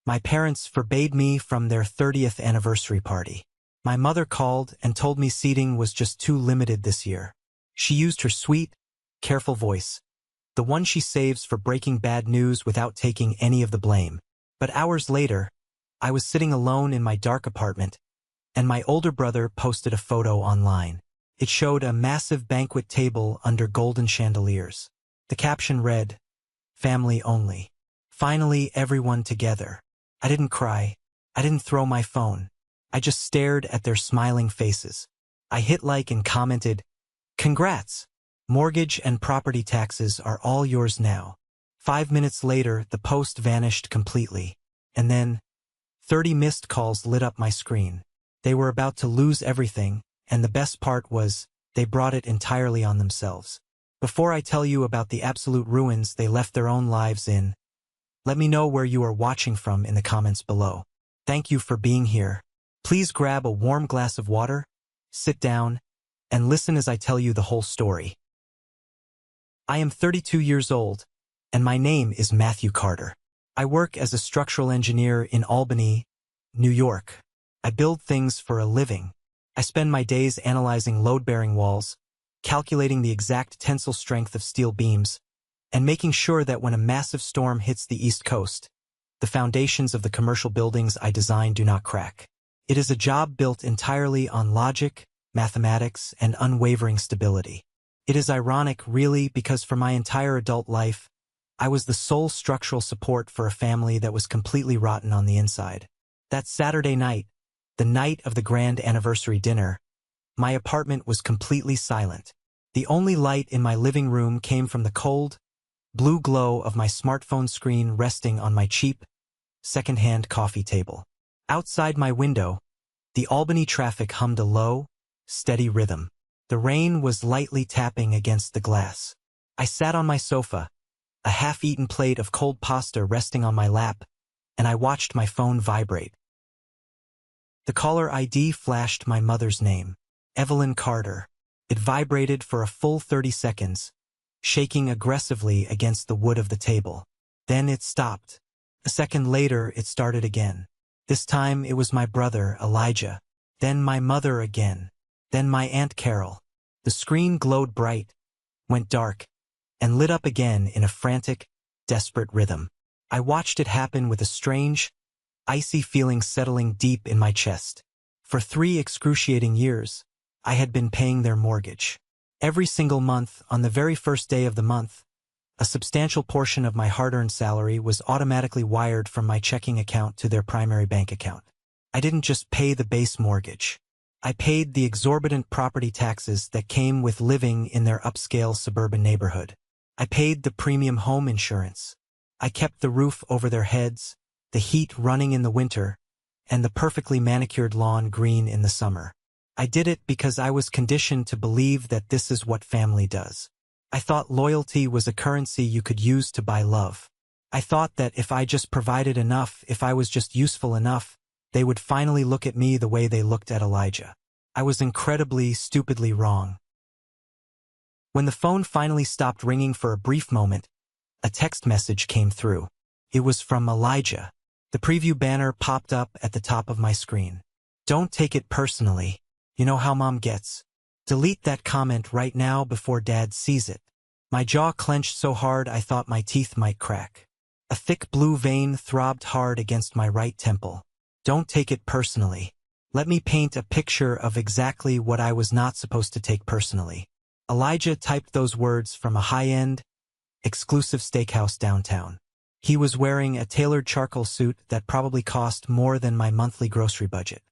My parents forbade me from their 30th anniversary party. My mother called and told me seating was just too limited this year. She used her sweet, careful voice, the one she saves for breaking bad news without taking any of the blame. But hours later, I was sitting alone in my dark apartment, and my older brother posted a photo online. It showed a massive banquet table under golden chandeliers. The caption read, "Family only. Finally, everyone together." I didn't cry. I didn't throw my phone. I just stared at their smiling faces. I hit like and commented, "Congrats! Mortgage and property taxes are all yours now." 5 minutes later, the post vanished completely. And then, 30 missed calls lit up my screen. They were about to lose everything, and the best part was, they brought it entirely on themselves. Before I tell you about the absolute ruins they left their own lives in, let me know where you are watching from in the comments below. Thank you for being here. Please grab a warm glass of water, sit down, and listen as I tell you the whole story. I am 32 years old, and my name is Matthew Carter. I work as a structural engineer in Albany, New York. I build things for a living. I spend my days analyzing load-bearing walls, calculating the exact tensile strength of steel beams, and making sure that when a massive storm hits the East Coast, the foundations of the commercial buildings I design do not crack. It is a job built entirely on logic, mathematics, and unwavering stability. It is ironic, really, because for my entire adult life, I was the sole structural support for a family that was completely rotten on the inside. That Saturday night, the night of the grand anniversary dinner, my apartment was completely silent. The only light in my living room came from the cold, blue glow of my smartphone screen resting on my cheap, second-hand coffee table. Outside my window, the Albany traffic hummed a low, steady rhythm. The rain was lightly tapping against the glass. I sat on my sofa, a half-eaten plate of cold pasta resting on my lap, and I watched my phone vibrate. The caller ID flashed my mother's name, Evelyn Carter. It vibrated for a full 30 seconds, shaking aggressively against the wood of the table. Then it stopped. A second later, it started again. This time, it was my brother, Elijah. Then my mother again. Then my Aunt Carol. The screen glowed bright, went dark, and lit up again in a frantic, desperate rhythm. I watched it happen with a strange, icy feeling settling deep in my chest. For 3 excruciating years, I had been paying their mortgage. Every single month, on the very first day of the month, a substantial portion of my hard-earned salary was automatically wired from my checking account to their primary bank account. I didn't just pay the base mortgage. I paid the exorbitant property taxes that came with living in their upscale suburban neighborhood. I paid the premium home insurance. I kept the roof over their heads, the heat running in the winter, and the perfectly manicured lawn green in the summer. I did it because I was conditioned to believe that this is what family does. I thought loyalty was a currency you could use to buy love. I thought that if I just provided enough, if I was just useful enough, they would finally look at me the way they looked at Elijah. I was incredibly, stupidly wrong. When the phone finally stopped ringing for a brief moment, a text message came through. It was from Elijah. The preview banner popped up at the top of my screen. "Don't take it personally. You know how Mom gets. Delete that comment right now before Dad sees it." My jaw clenched so hard I thought my teeth might crack. A thick blue vein throbbed hard against my right temple. Don't take it personally. Let me paint a picture of exactly what I was not supposed to take personally. Elijah typed those words from a high-end, exclusive steakhouse downtown. He was wearing a tailored charcoal suit that probably cost more than my monthly grocery budget.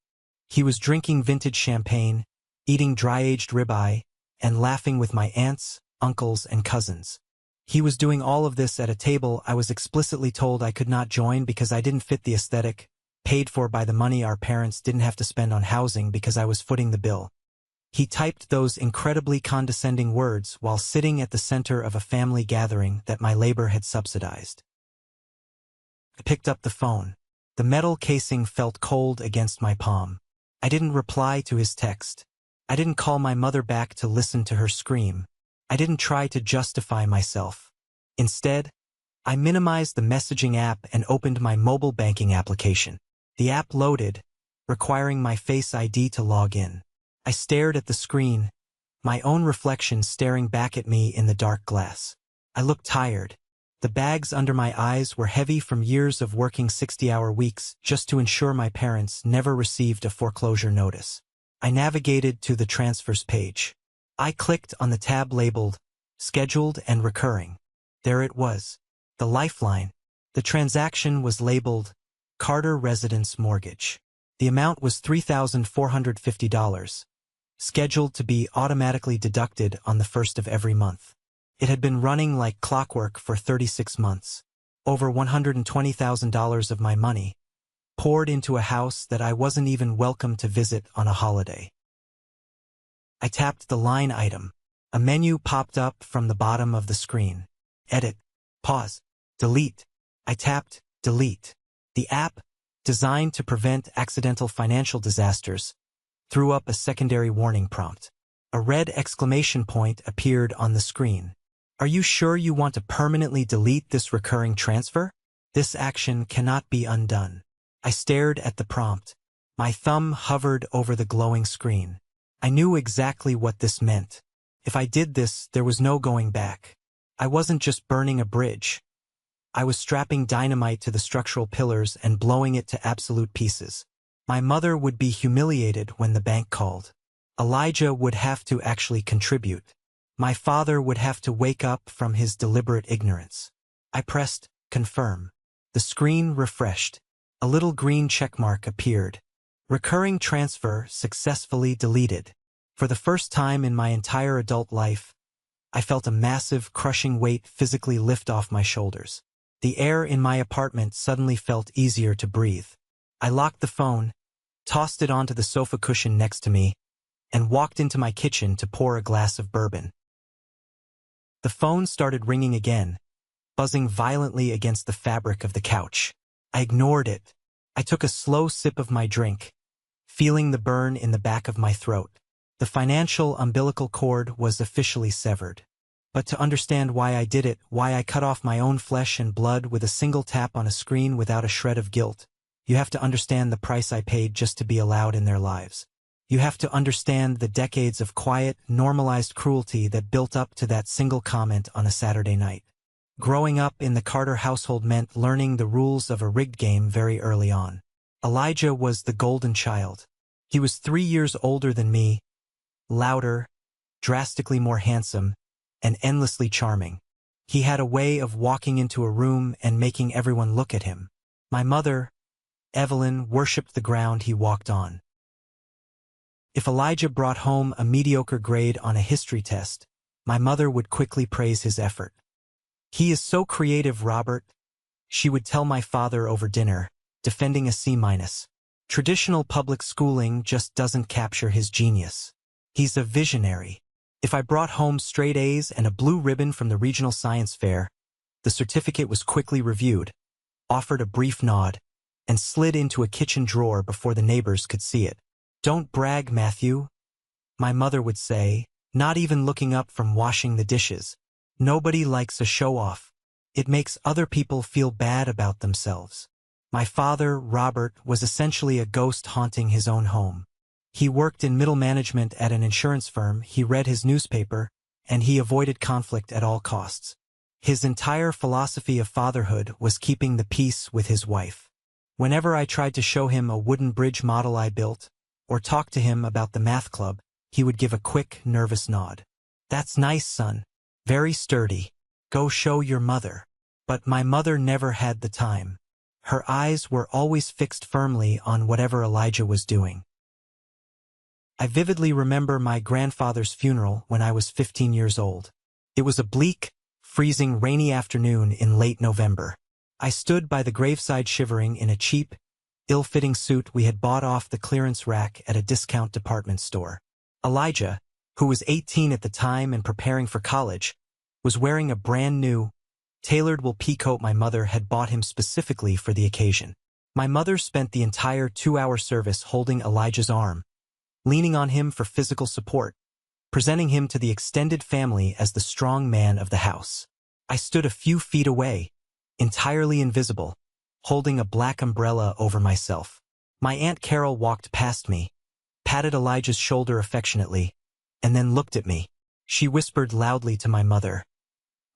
He was drinking vintage champagne, eating dry-aged ribeye, and laughing with my aunts, uncles, and cousins. He was doing all of this at a table I was explicitly told I could not join because I didn't fit the aesthetic, paid for by the money our parents didn't have to spend on housing because I was footing the bill. He typed those incredibly condescending words while sitting at the center of a family gathering that my labor had subsidized. I picked up the phone. The metal casing felt cold against my palm. I didn't reply to his text. I didn't call my mother back to listen to her scream. I didn't try to justify myself. Instead, I minimized the messaging app and opened my mobile banking application. The app loaded, requiring my Face ID to log in. I stared at the screen, my own reflection staring back at me in the dark glass. I looked tired. The bags under my eyes were heavy from years of working 60-hour weeks just to ensure my parents never received a foreclosure notice. I navigated to the transfers page. I clicked on the tab labeled Scheduled and Recurring. There it was. The lifeline. The transaction was labeled Carter Residence Mortgage. The amount was $3,450, scheduled to be automatically deducted on the first of every month. It had been running like clockwork for 36 months. Over $120,000 of my money, poured into a house that I wasn't even welcome to visit on a holiday. I tapped the line item. A menu popped up from the bottom of the screen. Edit. Pause. Delete. I tapped Delete. The app, designed to prevent accidental financial disasters, threw up a secondary warning prompt. A red exclamation point appeared on the screen. Are you sure you want to permanently delete this recurring transfer? This action cannot be undone. I stared at the prompt. My thumb hovered over the glowing screen. I knew exactly what this meant. If I did this, there was no going back. I wasn't just burning a bridge. I was strapping dynamite to the structural pillars and blowing it to absolute pieces. My mother would be humiliated when the bank called. Elijah would have to actually contribute. My father would have to wake up from his deliberate ignorance. I pressed Confirm. The screen refreshed. A little green checkmark appeared. Recurring transfer successfully deleted. For the first time in my entire adult life, I felt a massive, crushing weight physically lift off my shoulders. The air in my apartment suddenly felt easier to breathe. I locked the phone, tossed it onto the sofa cushion next to me, and walked into my kitchen to pour a glass of bourbon. The phone started ringing again, buzzing violently against the fabric of the couch. I ignored it. I took a slow sip of my drink, feeling the burn in the back of my throat. The financial umbilical cord was officially severed. But to understand why I did it, why I cut off my own flesh and blood with a single tap on a screen without a shred of guilt, you have to understand the price I paid just to be allowed in their lives. You have to understand the decades of quiet, normalized cruelty that built up to that single comment on a Saturday night. Growing up in the Carter household meant learning the rules of a rigged game very early on. Elijah was the golden child. He was 3 years older than me, louder, drastically more handsome, and endlessly charming. He had a way of walking into a room and making everyone look at him. My mother, Evelyn, worshipped the ground he walked on. If Elijah brought home a mediocre grade on a history test, my mother would quickly praise his effort. "He is so creative, Robert," she would tell my father over dinner, defending a C-. Traditional public schooling just doesn't capture his genius. He's a visionary. If I brought home straight A's and a blue ribbon from the regional science fair, the certificate was quickly reviewed, offered a brief nod, and slid into a kitchen drawer before the neighbors could see it. "Don't brag, Matthew," my mother would say, not even looking up from washing the dishes. "Nobody likes a show-off. It makes other people feel bad about themselves." My father, Robert, was essentially a ghost haunting his own home. He worked in middle management at an insurance firm, he read his newspaper, and he avoided conflict at all costs. His entire philosophy of fatherhood was keeping the peace with his wife. Whenever I tried to show him a wooden bridge model I built, or talk to him about the math club, he would give a quick, nervous nod. "That's nice, son. Very sturdy. Go show your mother." But my mother never had the time. Her eyes were always fixed firmly on whatever Elijah was doing. I vividly remember my grandfather's funeral when I was 15 years old. It was a bleak, freezing, rainy afternoon in late November. I stood by the graveside shivering in a cheap, ill-fitting suit we had bought off the clearance rack at a discount department store. Elijah, who was 18 at the time and preparing for college, was wearing a brand new, tailored wool pea coat my mother had bought him specifically for the occasion. My mother spent the entire 2-hour service holding Elijah's arm, leaning on him for physical support, presenting him to the extended family as the strong man of the house. I stood a few feet away, entirely invisible, holding a black umbrella over myself. My Aunt Carol walked past me, patted Elijah's shoulder affectionately, and then looked at me. She whispered loudly to my mother,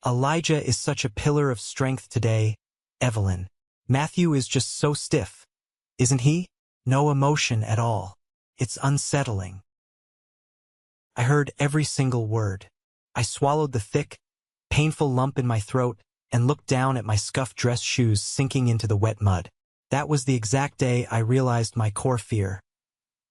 "Elijah is such a pillar of strength today, Evelyn. Matthew is just so stiff, isn't he? No emotion at all. It's unsettling." I heard every single word. I swallowed the thick, painful lump in my throat and looked down at my scuffed dress shoes sinking into the wet mud. That was the exact day I realized my core fear.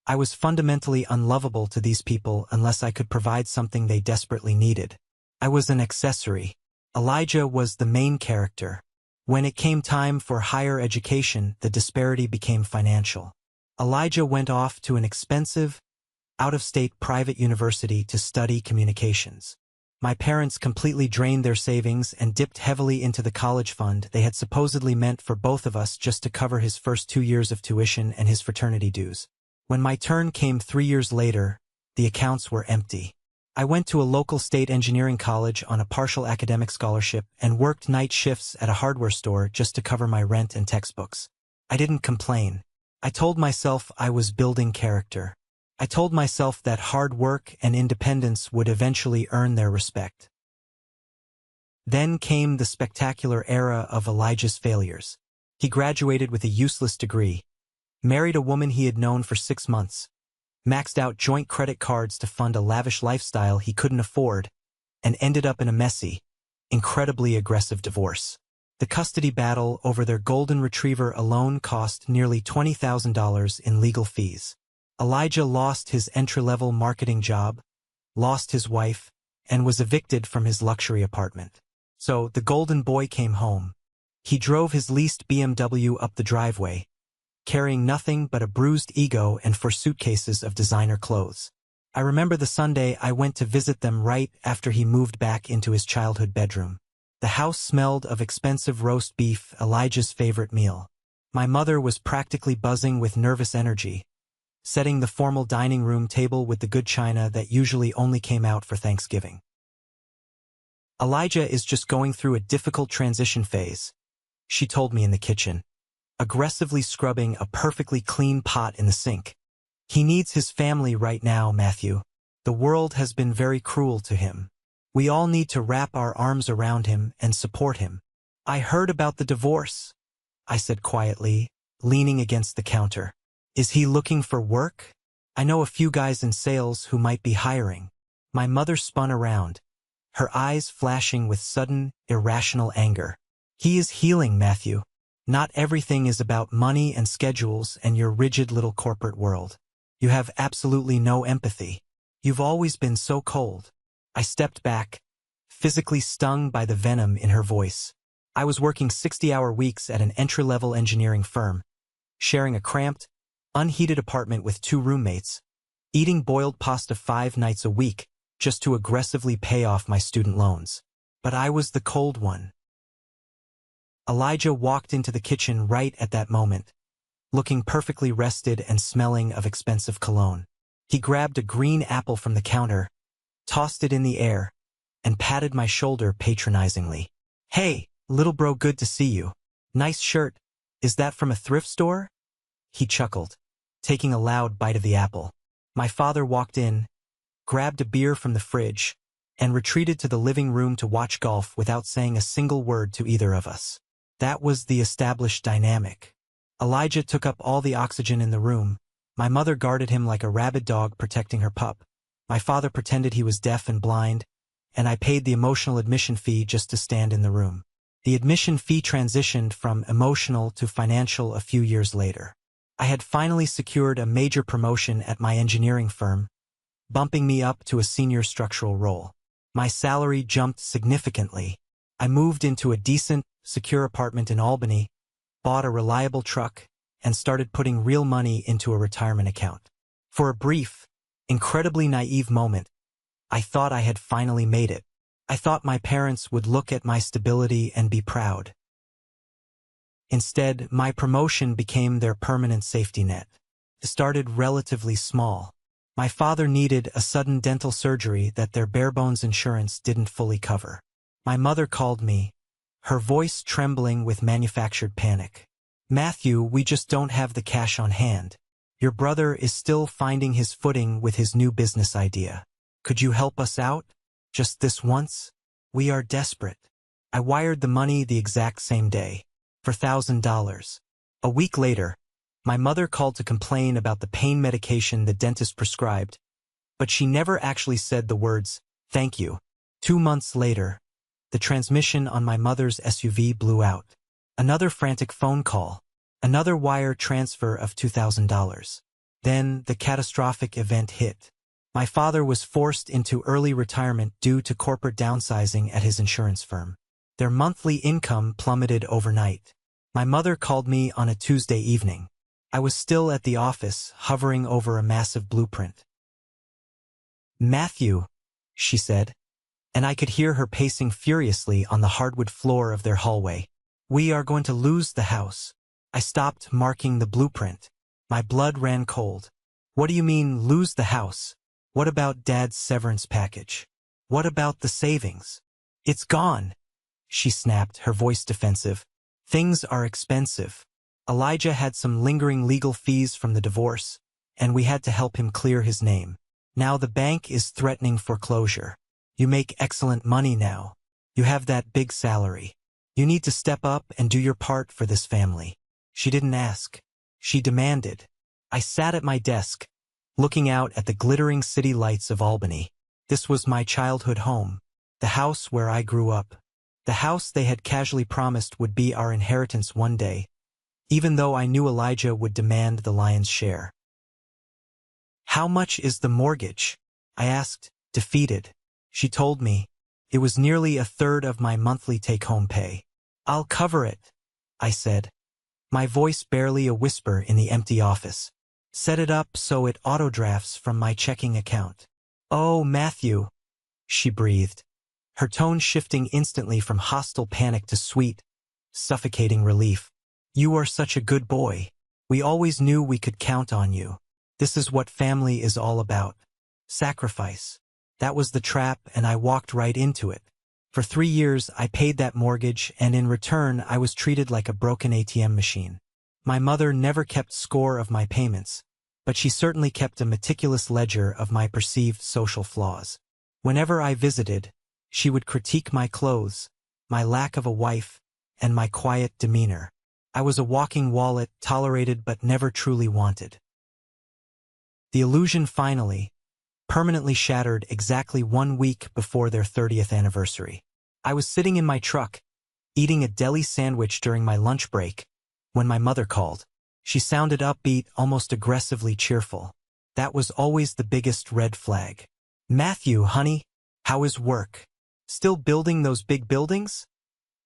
I was fundamentally unlovable to these people unless I could provide something they desperately needed. I was an accessory. Elijah was the main character. When it came time for higher education, the disparity became financial. Elijah went off to an expensive, out-of-state private university to study communications. My parents completely drained their savings and dipped heavily into the college fund they had supposedly meant for both of us just to cover his first 2 years of tuition and his fraternity dues. When my turn came 3 years later, the accounts were empty. I went to a local state engineering college on a partial academic scholarship and worked night shifts at a hardware store just to cover my rent and textbooks. I didn't complain. I told myself I was building character. I told myself that hard work and independence would eventually earn their respect. Then came the spectacular era of Elijah's failures. He graduated with a useless degree, married a woman he had known for 6 months, maxed out joint credit cards to fund a lavish lifestyle he couldn't afford, and ended up in a messy, incredibly aggressive divorce. The custody battle over their golden retriever alone cost nearly $20,000 in legal fees. Elijah lost his entry-level marketing job, lost his wife, and was evicted from his luxury apartment. So the golden boy came home. He drove his leased BMW up the driveway, carrying nothing but a bruised ego and 4 suitcases of designer clothes. I remember the Sunday I went to visit them right after he moved back into his childhood bedroom. The house smelled of expensive roast beef, Elijah's favorite meal. My mother was practically buzzing with nervous energy, setting the formal dining room table with the good china that usually only came out for Thanksgiving. "Elijah is just going through a difficult transition phase," she told me in the kitchen, aggressively scrubbing a perfectly clean pot in the sink. "He needs his family right now, Matthew. The world has been very cruel to him. We all need to wrap our arms around him and support him." "I heard about the divorce," I said quietly, leaning against the counter. "Is he looking for work? I know a few guys in sales who might be hiring." My mother spun around, her eyes flashing with sudden, irrational anger. "He is healing, Matthew. Not everything is about money and schedules and your rigid little corporate world. You have absolutely no empathy. You've always been so cold." I stepped back, physically stung by the venom in her voice. I was working 60-hour weeks at an entry-level engineering firm, sharing a cramped, unheated apartment with 2 roommates, eating boiled pasta 5 nights a week just to aggressively pay off my student loans. But I was the cold one. Elijah walked into the kitchen right at that moment, looking perfectly rested and smelling of expensive cologne. He grabbed a green apple from the counter, tossed it in the air, and patted my shoulder patronizingly. "Hey, little bro, good to see you. Nice shirt. Is that from a thrift store?" He chuckled, taking a loud bite of the apple. My father walked in, grabbed a beer from the fridge, and retreated to the living room to watch golf without saying a single word to either of us. That was the established dynamic. Elijah took up all the oxygen in the room. My mother guarded him like a rabid dog protecting her pup. My father pretended he was deaf and blind, and I paid the emotional admission fee just to stand in the room. The admission fee transitioned from emotional to financial a few years later. I had finally secured a major promotion at my engineering firm, bumping me up to a senior structural role. My salary jumped significantly. I moved into a decent, secure apartment in Albany, bought a reliable truck, and started putting real money into a retirement account. For a brief, incredibly naive moment, I thought I had finally made it. I thought my parents would look at my stability and be proud. Instead, my promotion became their permanent safety net. It started relatively small. My father needed a sudden dental surgery that their bare-bones insurance didn't fully cover. My mother called me, her voice trembling with manufactured panic. Matthew, we just don't have the cash on hand. Your brother is still finding his footing with his new business idea. Could you help us out? Just this once? We are desperate. I wired the money the exact same day, for $1,000. A week later, my mother called to complain about the pain medication the dentist prescribed, but she never actually said the words, "Thank you." 2 months later, the transmission on my mother's SUV blew out. Another frantic phone call. Another wire transfer of $2,000. Then the catastrophic event hit. My father was forced into early retirement due to corporate downsizing at his insurance firm. Their monthly income plummeted overnight. My mother called me on a Tuesday evening. I was still at the office, hovering over a massive blueprint. "Matthew," she said, and I could hear her pacing furiously on the hardwood floor of their hallway. "We are going to lose the house." I stopped marking the blueprint. My blood ran cold. "What do you mean, lose the house? What about Dad's severance package? What about the savings?" "It's gone," she snapped, her voice defensive. "Things are expensive. Elijah had some lingering legal fees from the divorce, and we had to help him clear his name. Now the bank is threatening foreclosure. You make excellent money now. You have that big salary. You need to step up and do your part for this family." She didn't ask. She demanded. I sat at my desk, looking out at the glittering city lights of Albany. This was my childhood home, the house where I grew up, the house they had casually promised would be our inheritance one day, even though I knew Elijah would demand the lion's share. "How much is the mortgage?" I asked, defeated. She told me. It was nearly a third of my monthly take-home pay. "I'll cover it," I said, my voice barely a whisper in the empty office. "Set it up so it auto-drafts from my checking account." "Oh, Matthew," she breathed, her tone shifting instantly from hostile panic to sweet, suffocating relief. "You are such a good boy. We always knew we could count on you. This is what family is all about. Sacrifice. That was the trap, and I walked right into it. For 3 years, I paid that mortgage, and in return, I was treated like a broken ATM machine. My mother never kept score of my payments, but she certainly kept a meticulous ledger of my perceived social flaws. Whenever I visited, she would critique my clothes, my lack of a wife, and my quiet demeanor. I was a walking wallet, tolerated but never truly wanted. The illusion finally, permanently shattered exactly 1 week before their 30th anniversary. I was sitting in my truck, eating a deli sandwich during my lunch break, when my mother called. She sounded upbeat, almost aggressively cheerful. That was always the biggest red flag. "Matthew, honey, how is work? Still building those big buildings?"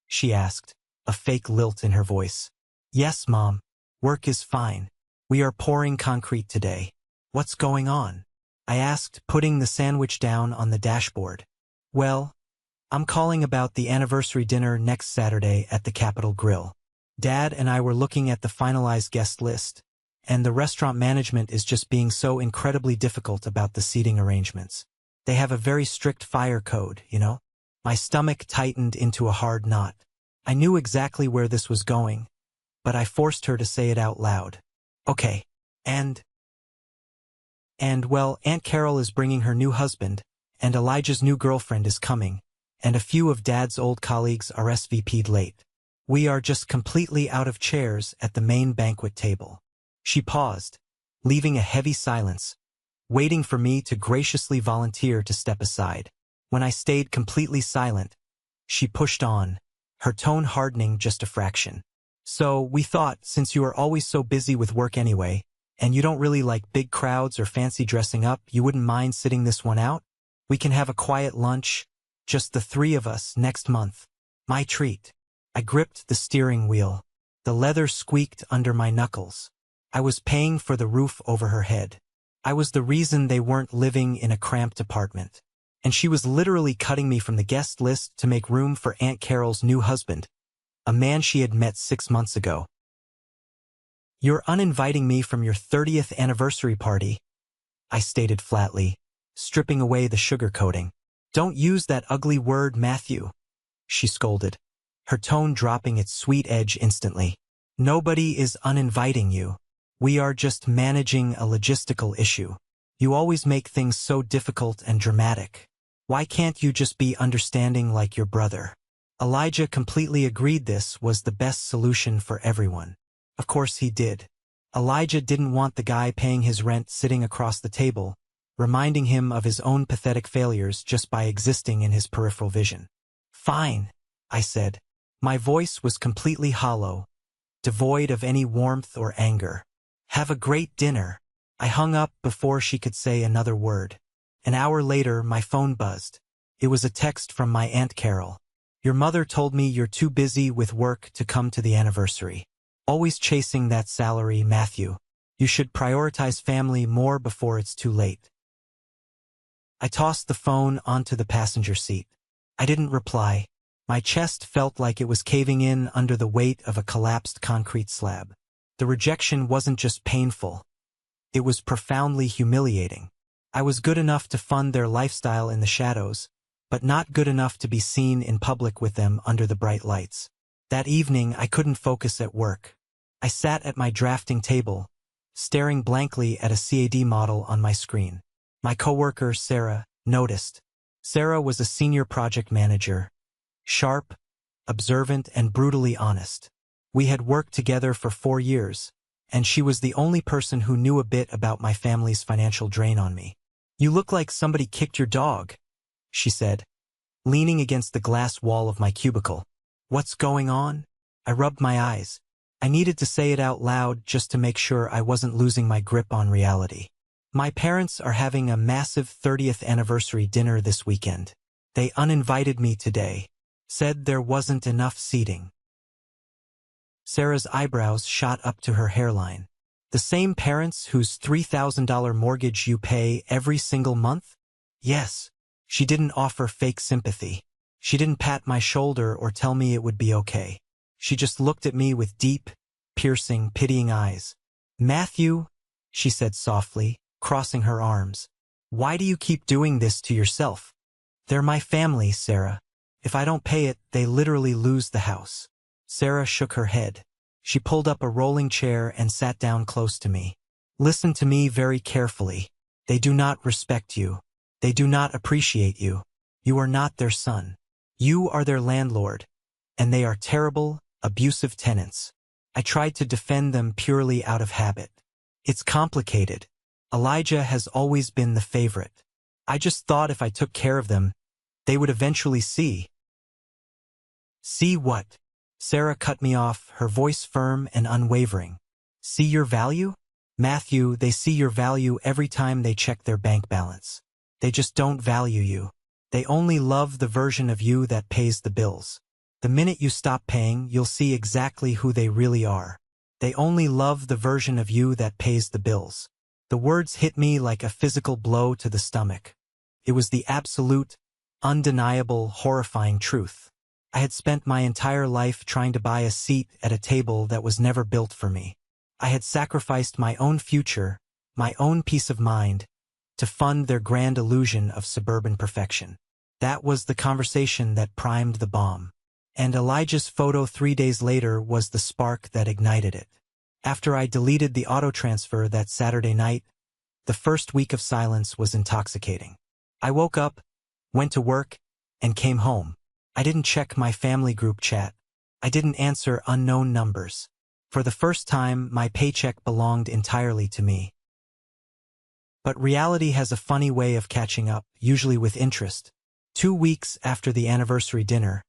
she asked, a fake lilt in her voice. "Yes, Mom. Work is fine. We are pouring concrete today." "What's going on?" I asked, putting the sandwich down on the dashboard. "Well, I'm calling about the anniversary dinner next Saturday at the Capitol Grill. Dad and I were looking at the finalized guest list, and the restaurant management is just being so incredibly difficult about the seating arrangements. They have a very strict fire code, you know?" My stomach tightened into a hard knot. I knew exactly where this was going, but I forced her to say it out loud. "Okay, and well, Aunt Carol is bringing her new husband, and Elijah's new girlfriend is coming, and a few of Dad's old colleagues RSVP'd late. We are just completely out of chairs at the main banquet table." She paused, leaving a heavy silence, waiting for me to graciously volunteer to step aside. When I stayed completely silent, she pushed on, her tone hardening just a fraction. "So, we thought, since you are always so busy with work anyway, and you don't really like big crowds or fancy dressing up, you wouldn't mind sitting this one out? We can have a quiet lunch, just the 3 of us, next month. My treat." I gripped the steering wheel. The leather squeaked under my knuckles. I was paying for the roof over her head. I was the reason they weren't living in a cramped apartment. And she was literally cutting me from the guest list to make room for Aunt Carol's new husband, a man she had met 6 months ago. "You're uninviting me from your 30th anniversary party," I stated flatly, stripping away the sugar coating. "Don't use that ugly word, Matthew," she scolded. her tone dropping its sweet edge instantly. Nobody is uninviting you. We are just managing a logistical issue. You always make things so difficult and dramatic. Why can't you just be understanding like your brother? Elijah completely agreed this was the best solution for everyone. Of course he did. Elijah didn't want the guy paying his rent sitting across the table, reminding him of his own pathetic failures just by existing in his peripheral vision. Fine, I said. My voice was completely hollow, devoid of any warmth or anger. Have a great dinner. I hung up before she could say another word. An hour later, my phone buzzed. It was a text from my Aunt Carol. Your mother told me you're too busy with work to come to the anniversary. Always chasing that salary, Matthew. You should prioritize family more before it's too late. I tossed the phone onto the passenger seat. I didn't reply. My chest felt like it was caving in under the weight of a collapsed concrete slab. The rejection wasn't just painful. It was profoundly humiliating. I was good enough to fund their lifestyle in the shadows, but not good enough to be seen in public with them under the bright lights. That evening, I couldn't focus at work. I sat at my drafting table, staring blankly at a CAD model on my screen. My coworker, Sarah, noticed. Sarah was a senior project manager, sharp, observant, and brutally honest. We had worked together for 4 years, and she was the only person who knew a bit about my family's financial drain on me. You look like somebody kicked your dog, she said, leaning against the glass wall of my cubicle. What's going on? I rubbed my eyes. I needed to say it out loud just to make sure I wasn't losing my grip on reality. My parents are having a massive 30th anniversary dinner this weekend. They uninvited me today, said there wasn't enough seating. Sarah's eyebrows shot up to her hairline. The same parents whose $3,000 mortgage you pay every single month? Yes. She didn't offer fake sympathy. She didn't pat my shoulder or tell me it would be okay. She just looked at me with deep, piercing, pitying eyes. Matthew, she said softly, crossing her arms. Why do you keep doing this to yourself? They're my family, Sarah. If I don't pay it, they literally lose the house. Sarah shook her head. She pulled up a rolling chair and sat down close to me. Listen to me very carefully. They do not respect you. They do not appreciate you. You are not their son. You are their landlord, and they are terrible, abusive tenants. I tried to defend them purely out of habit. It's complicated. Elijah has always been the favorite. I just thought if I took care of them, they would eventually see. See what? Sarah cut me off, her voice firm and unwavering. See your value? Matthew, they see your value every time they check their bank balance. They just don't value you. They only love the version of you that pays the bills. The minute you stop paying, you'll see exactly who they really are. They only love the version of you that pays the bills. The words hit me like a physical blow to the stomach. It was the absolute, undeniable, horrifying truth. I had spent my entire life trying to buy a seat at a table that was never built for me. I had sacrificed my own future, my own peace of mind, to fund their grand illusion of suburban perfection. That was the conversation that primed the bomb. And Elijah's photo 3 days later was the spark that ignited it. After I deleted the auto transfer that Saturday night, the first week of silence was intoxicating. I woke up, went to work, and came home. I didn't check my family group chat. I didn't answer unknown numbers. For the first time, my paycheck belonged entirely to me. But reality has a funny way of catching up, usually with interest. 2 weeks after the anniversary dinner,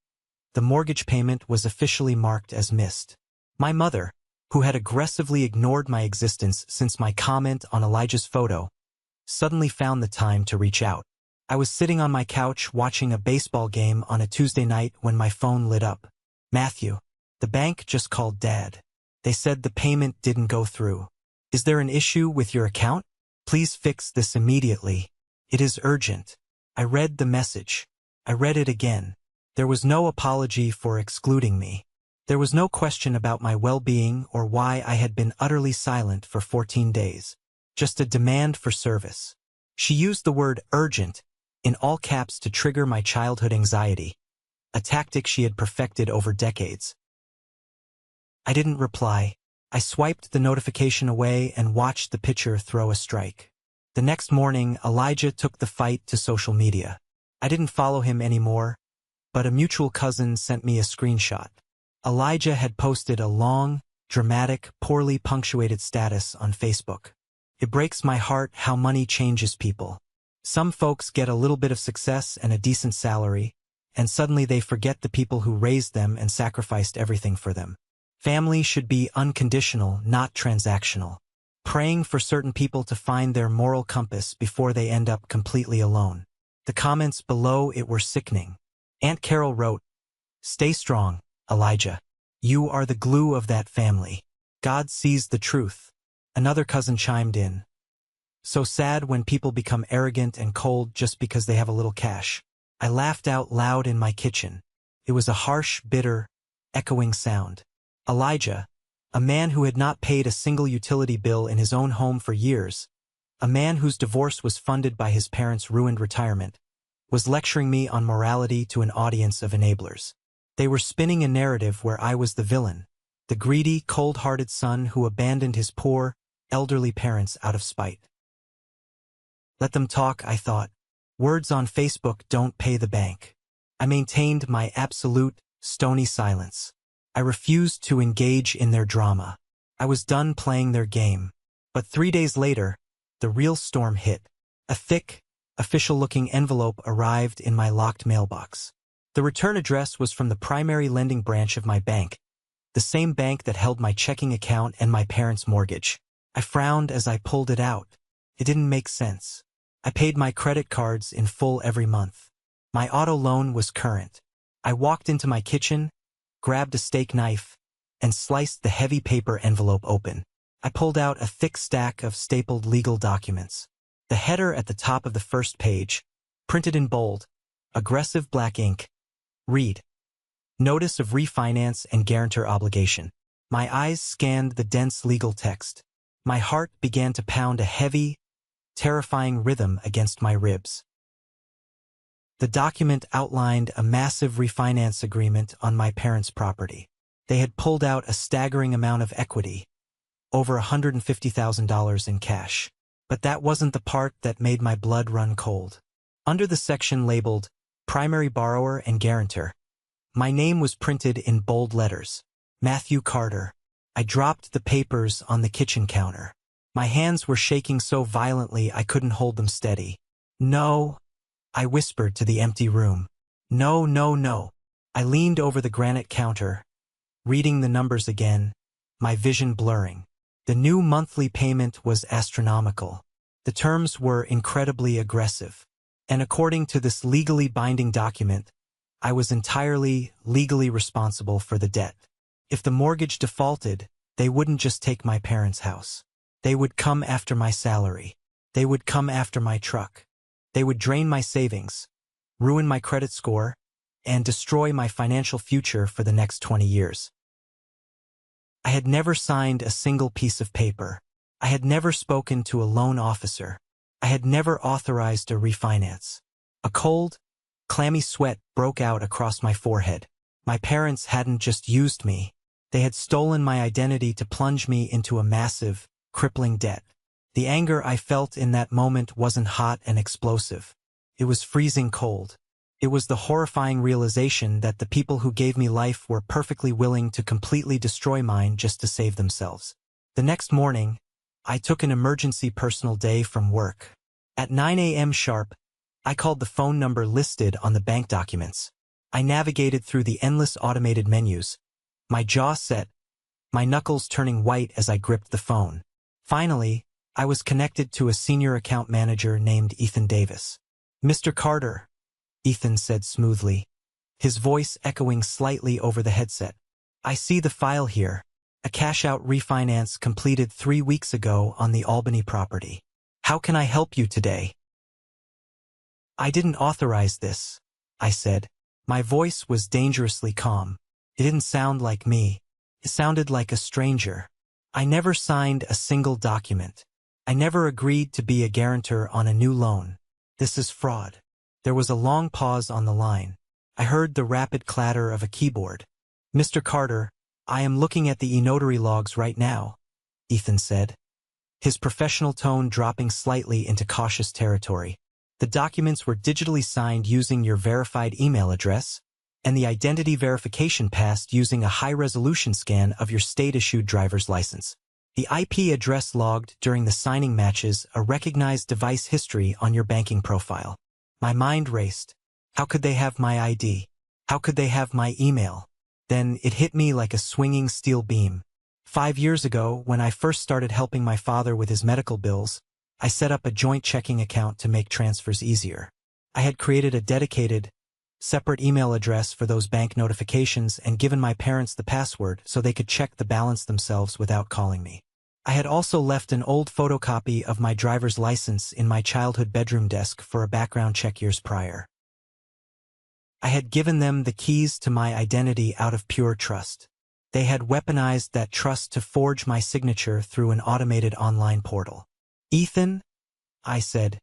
the mortgage payment was officially marked as missed. My mother, who had aggressively ignored my existence since my comment on Elijah's photo, suddenly found the time to reach out. I was sitting on my couch watching a baseball game on a Tuesday night when my phone lit up. Matthew, the bank just called Dad. They said the payment didn't go through. Is there an issue with your account? Please fix this immediately. It is urgent. I read the message. I read it again. There was no apology for excluding me. There was no question about my well-being or why I had been utterly silent for 14 days. Just a demand for service. She used the word urgent in all caps to trigger my childhood anxiety. a tactic she had perfected over decades. I didn't reply. I swiped the notification away and watched the pitcher throw a strike. The next morning, Elijah took the fight to social media. I didn't follow him anymore, but a mutual cousin sent me a screenshot. Elijah had posted a long, dramatic, poorly punctuated status on Facebook. It breaks my heart how money changes people. Some folks get a little bit of success and a decent salary, and suddenly they forget the people who raised them and sacrificed everything for them. Family should be unconditional, not transactional. Praying for certain people to find their moral compass before they end up completely alone. The comments below it were sickening. Aunt Carol wrote, "Stay strong, Elijah. You are the glue of that family. God sees the truth." Another cousin chimed in, "So sad when people become arrogant and cold just because they have a little cash." I laughed out loud in my kitchen. It was a harsh, bitter, echoing sound. Elijah, a man who had not paid a single utility bill in his own home for years, a man whose divorce was funded by his parents' ruined retirement, was lecturing me on morality to an audience of enablers. They were spinning a narrative where I was the villain, the greedy, cold-hearted son who abandoned his poor, elderly parents out of spite. Let them talk, I thought. Words on Facebook don't pay the bank. I maintained my absolute, stony silence. I refused to engage in their drama. I was done playing their game. But 3 days later, the real storm hit. A thick, official-looking envelope arrived in my locked mailbox. The return address was from the primary lending branch of my bank, the same bank that held my checking account and my parents' mortgage. I frowned as I pulled it out. It didn't make sense. I paid my credit cards in full every month. My auto loan was current. I walked into my kitchen, grabbed a steak knife, and sliced the heavy paper envelope open. I pulled out a thick stack of stapled legal documents. The header at the top of the first page, printed in bold, aggressive black ink, read, "Notice of refinance and guarantor obligation." My eyes scanned the dense legal text. My heart began to pound a heavy, terrifying rhythm against my ribs. The document outlined a massive refinance agreement on my parents' property. They had pulled out a staggering amount of equity, over $150,000 in cash. But that wasn't the part that made my blood run cold. Under the section labeled Primary Borrower and Guarantor, my name was printed in bold letters, Matthew Carter. I dropped the papers on the kitchen counter. My hands were shaking so violently I couldn't hold them steady. "No," I whispered to the empty room. "No, no, no." I leaned over the granite counter, reading the numbers again, my vision blurring. The new monthly payment was astronomical. The terms were incredibly aggressive. And according to this legally binding document, I was entirely legally responsible for the debt. If the mortgage defaulted, they wouldn't just take my parents' house. They would come after my salary. They would come after my truck. They would drain my savings, ruin my credit score, and destroy my financial future for the next 20 years. I had never signed a single piece of paper. I had never spoken to a loan officer. I had never authorized a refinance. A cold, clammy sweat broke out across my forehead. My parents hadn't just used me. They had stolen my identity to plunge me into a massive, crippling debt. The anger I felt in that moment wasn't hot and explosive. It was freezing cold. It was the horrifying realization that the people who gave me life were perfectly willing to completely destroy mine just to save themselves. The next morning, I took an emergency personal day from work. At 9 a.m. sharp, I called the phone number listed on the bank documents. I navigated through the endless automated menus, my jaw set, my knuckles turning white as I gripped the phone. Finally, I was connected to a senior account manager named Ethan Davis. "Mr. Carter," Ethan said smoothly, his voice echoing slightly over the headset. "I see the file here. A cash-out refinance completed 3 weeks ago on the Albany property. How can I help you today?" "I didn't authorize this," I said. My voice was dangerously calm. It didn't sound like me. It sounded like a stranger. I never signed a single document. I never agreed to be a guarantor on a new loan. This is fraud. There was a long pause on the line. I heard the rapid clatter of a keyboard. "Mr. Carter, I am looking at the e-notary logs right now," Ethan said, his professional tone dropping slightly into cautious territory. "The documents were digitally signed using your verified email address, and the identity verification passed using a high-resolution scan of your state-issued driver's license. The IP address logged during the signing matches a recognized device history on your banking profile." My mind raced. How could they have my ID? How could they have my email? Then it hit me like a swinging steel beam. 5 years ago, when I first started helping my father with his medical bills, I set up a joint checking account to make transfers easier. I had created a dedicated, separate email address for those bank notifications and given my parents the password so they could check the balance themselves without calling me. I had also left an old photocopy of my driver's license in my childhood bedroom desk for a background check years prior. I had given them the keys to my identity out of pure trust. They had weaponized that trust to forge my signature through an automated online portal. "Ethan," I said,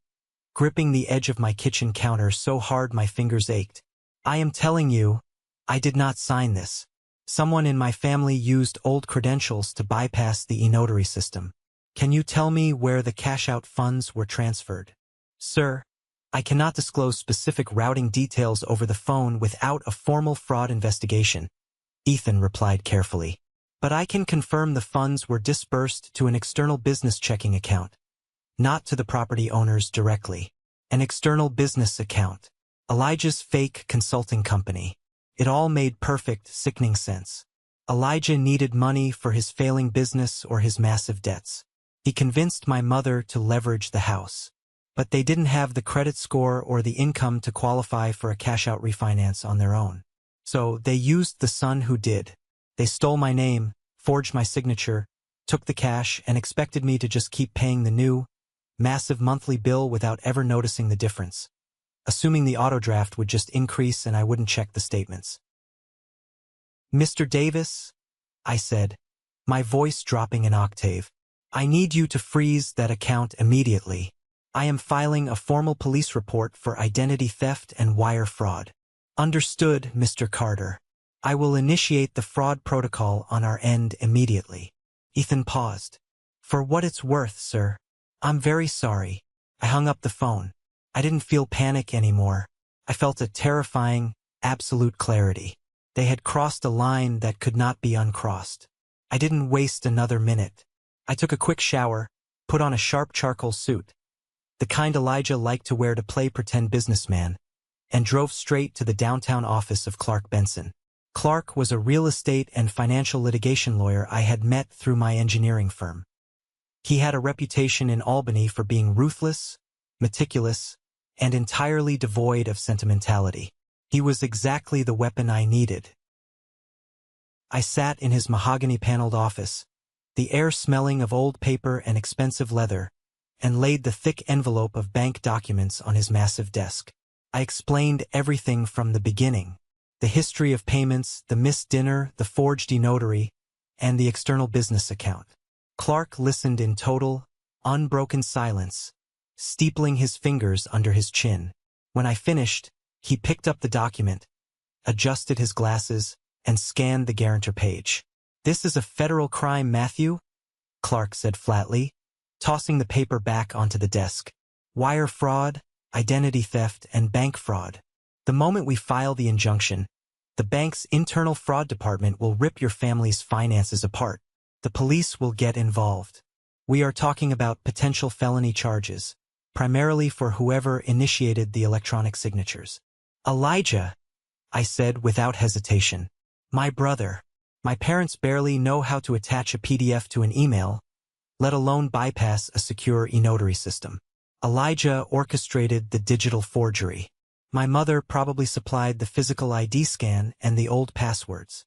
gripping the edge of my kitchen counter so hard my fingers ached, "I am telling you, I did not sign this. Someone in my family used old credentials to bypass the e-notary system. Can you tell me where the cash-out funds were transferred?" "Sir, I cannot disclose specific routing details over the phone without a formal fraud investigation," Ethan replied carefully. "But I can confirm the funds were disbursed to an external business checking account, not to the property owners directly. An external business account. Elijah's fake consulting company. It all made perfect, sickening sense. Elijah needed money for his failing business or his massive debts. He convinced my mother to leverage the house. But they didn't have the credit score or the income to qualify for a cash-out refinance on their own. So they used the son who did. They stole my name, forged my signature, took the cash, and expected me to just keep paying the new, massive monthly bill without ever noticing the difference, assuming the auto draft would just increase and I wouldn't check the statements. "Mr. Davis," I said, my voice dropping an octave, "I need you to freeze that account immediately. I am filing a formal police report for identity theft and wire fraud." "Understood, Mr. Carter. I will initiate the fraud protocol on our end immediately." Ethan paused. "For what it's worth, sir, I'm very sorry." I hung up the phone. I didn't feel panic anymore. I felt a terrifying, absolute clarity. They had crossed a line that could not be uncrossed. I didn't waste another minute. I took a quick shower, put on a sharp charcoal suit, the kind Elijah liked to wear to play pretend businessman, and drove straight to the downtown office of Clark Benson. Clark was a real estate and financial litigation lawyer I had met through my engineering firm. He had a reputation in Albany for being ruthless, meticulous, and entirely devoid of sentimentality. He was exactly the weapon I needed. I sat in his mahogany-paneled office, the air smelling of old paper and expensive leather, and laid the thick envelope of bank documents on his massive desk. I explained everything from the beginning: the history of payments, the missed dinner, the forged e-notary, and the external business account. Clark listened in total, unbroken silence, steepling his fingers under his chin. When I finished, he picked up the document, adjusted his glasses, and scanned the guarantor page. "This is a federal crime, Matthew," Clark said flatly, tossing the paper back onto the desk. "Wire fraud, identity theft, and bank fraud. The moment we file the injunction, the bank's internal fraud department will rip your family's finances apart. The police will get involved. We are talking about potential felony charges, primarily for whoever initiated the electronic signatures." "Elijah," I said without hesitation. "My brother. My parents barely know how to attach a PDF to an email, let alone bypass a secure e-notary system. Elijah orchestrated the digital forgery. My mother probably supplied the physical ID scan and the old passwords."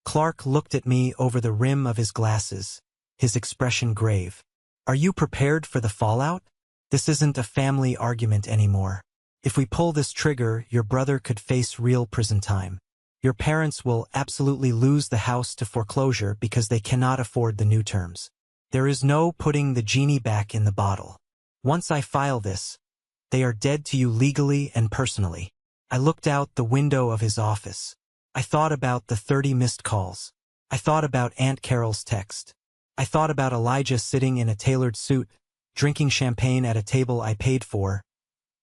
Clark looked at me over the rim of his glasses, his expression grave. "Are you prepared for the fallout? This isn't a family argument anymore. If we pull this trigger, your brother could face real prison time. Your parents will absolutely lose the house to foreclosure because they cannot afford the new terms. There is no putting the genie back in the bottle. Once I file this, they are dead to you legally and personally." I looked out the window of his office. I thought about the 30 missed calls. I thought about Aunt Carol's text. I thought about Elijah sitting in a tailored suit, drinking champagne at a table I paid for,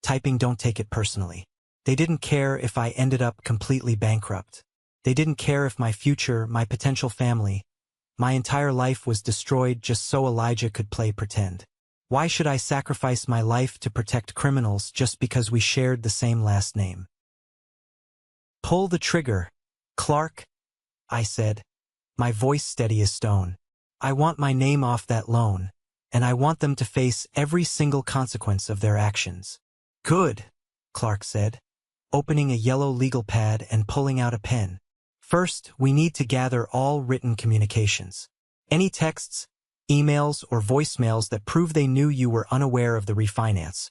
typing "Don't take it personally." They didn't care if I ended up completely bankrupt. They didn't care if my future, my potential family, my entire life was destroyed just so Elijah could play pretend. Why should I sacrifice my life to protect criminals just because we shared the same last name? "Pull the trigger, Clark," I said, my voice steady as stone. "I want my name off that loan, and I want them to face every single consequence of their actions." "Good," Clark said, opening a yellow legal pad and pulling out a pen. "First, we need to gather all written communications. Any texts, emails, or voicemails that prove they knew you were unaware of the refinance,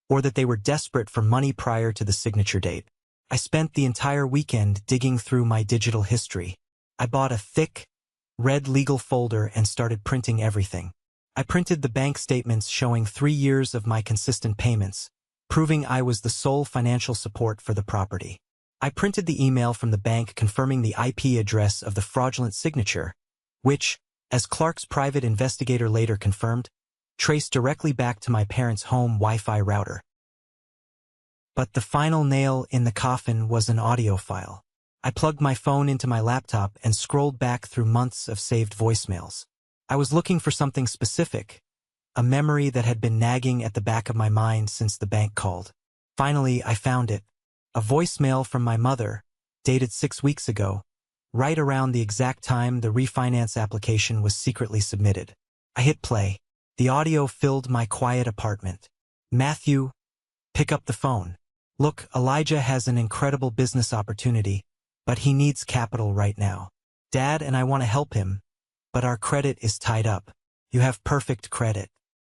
or that they were desperate for money prior to the signature date." I spent the entire weekend digging through my digital history. I bought a thick, red legal folder and started printing everything. I printed the bank statements showing 3 years of my consistent payments, proving I was the sole financial support for the property. I printed the email from the bank confirming the IP address of the fraudulent signature, which, as Clark's private investigator later confirmed, traced directly back to my parents' home Wi-Fi router. But the final nail in the coffin was an audio file. I plugged my phone into my laptop and scrolled back through months of saved voicemails. I was looking for something specific, a memory that had been nagging at the back of my mind since the bank called. Finally, I found it. A voicemail from my mother, dated 6 weeks ago, right around the exact time the refinance application was secretly submitted. I hit play. The audio filled my quiet apartment. "Matthew, pick up the phone. Look, Elijah has an incredible business opportunity, but he needs capital right now. Dad and I want to help him, but our credit is tied up. You have perfect credit.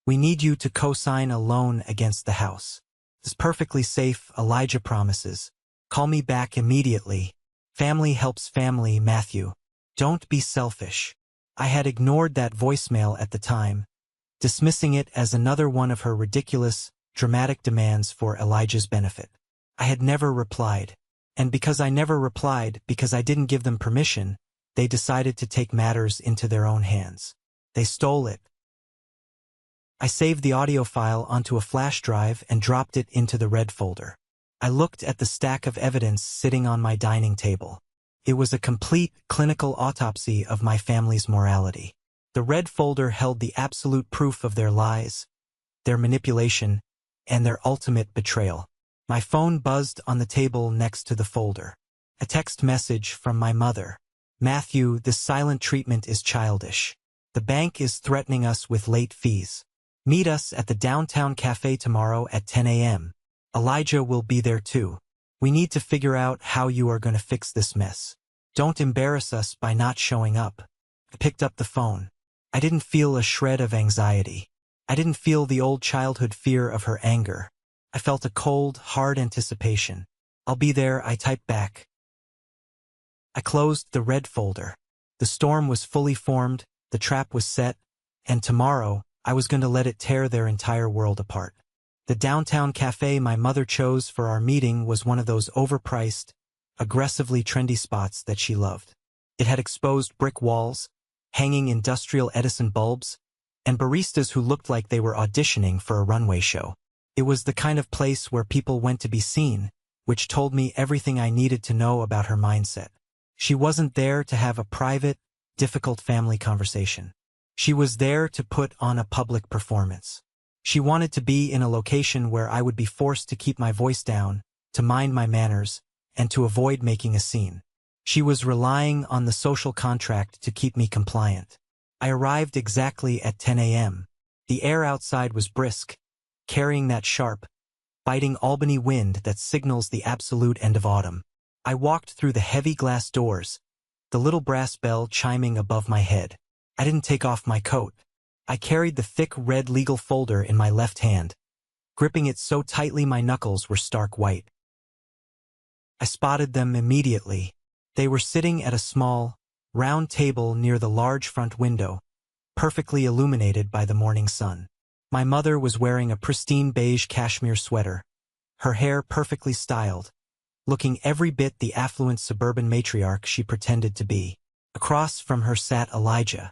We need you to co-sign a loan against the house. It's perfectly safe, Elijah promises. Call me back immediately. Family helps family, Matthew. Don't be selfish." I had ignored that voicemail at the time, dismissing it as another one of her ridiculous, dramatic demands for Elijah's benefit. I had never replied. And because I never replied, because I didn't give them permission, they decided to take matters into their own hands. They stole it. I saved the audio file onto a flash drive and dropped it into the red folder. I looked at the stack of evidence sitting on my dining table. It was a complete, clinical autopsy of my family's morality. The red folder held the absolute proof of their lies, their manipulation, and their ultimate betrayal. My phone buzzed on the table next to the folder. A text message from my mother. "Matthew, this silent treatment is childish. The bank is threatening us with late fees. Meet us at the downtown cafe tomorrow at 10 a.m. Elijah will be there too. We need to figure out how you are going to fix this mess. Don't embarrass us by not showing up." I picked up the phone. I didn't feel a shred of anxiety. I didn't feel the old childhood fear of her anger. I felt a cold, hard anticipation. "I'll be there," I typed back. I closed the red folder. The storm was fully formed, the trap was set, and tomorrow, I was going to let it tear their entire world apart. The downtown cafe my mother chose for our meeting was one of those overpriced, aggressively trendy spots that she loved. It had exposed brick walls, hanging industrial Edison bulbs, and baristas who looked like they were auditioning for a runway show. It was the kind of place where people went to be seen, which told me everything I needed to know about her mindset. She wasn't there to have a private, difficult family conversation. She was there to put on a public performance. She wanted to be in a location where I would be forced to keep my voice down, to mind my manners, and to avoid making a scene. She was relying on the social contract to keep me compliant. I arrived exactly at 10 a.m. The air outside was brisk, carrying that sharp, biting Albany wind that signals the absolute end of autumn. I walked through the heavy glass doors, the little brass bell chiming above my head. I didn't take off my coat. I carried the thick red legal folder in my left hand, gripping it so tightly my knuckles were stark white. I spotted them immediately. They were sitting at a small, round table near the large front window, perfectly illuminated by the morning sun. My mother was wearing a pristine beige cashmere sweater, her hair perfectly styled, looking every bit the affluent suburban matriarch she pretended to be. Across from her sat Elijah.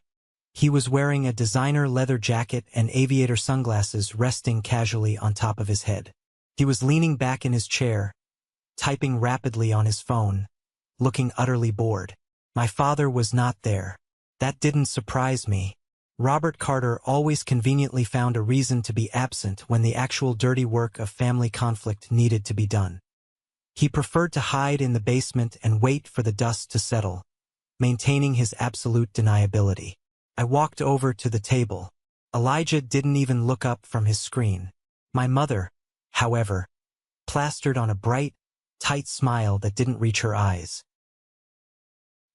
He was wearing a designer leather jacket and aviator sunglasses resting casually on top of his head. He was leaning back in his chair, typing rapidly on his phone, looking utterly bored. My father was not there. That didn't surprise me. Robert Carter always conveniently found a reason to be absent when the actual dirty work of family conflict needed to be done. He preferred to hide in the basement and wait for the dust to settle, maintaining his absolute deniability. I walked over to the table. Elijah didn't even look up from his screen. My mother, however, plastered on a bright, tight smile that didn't reach her eyes.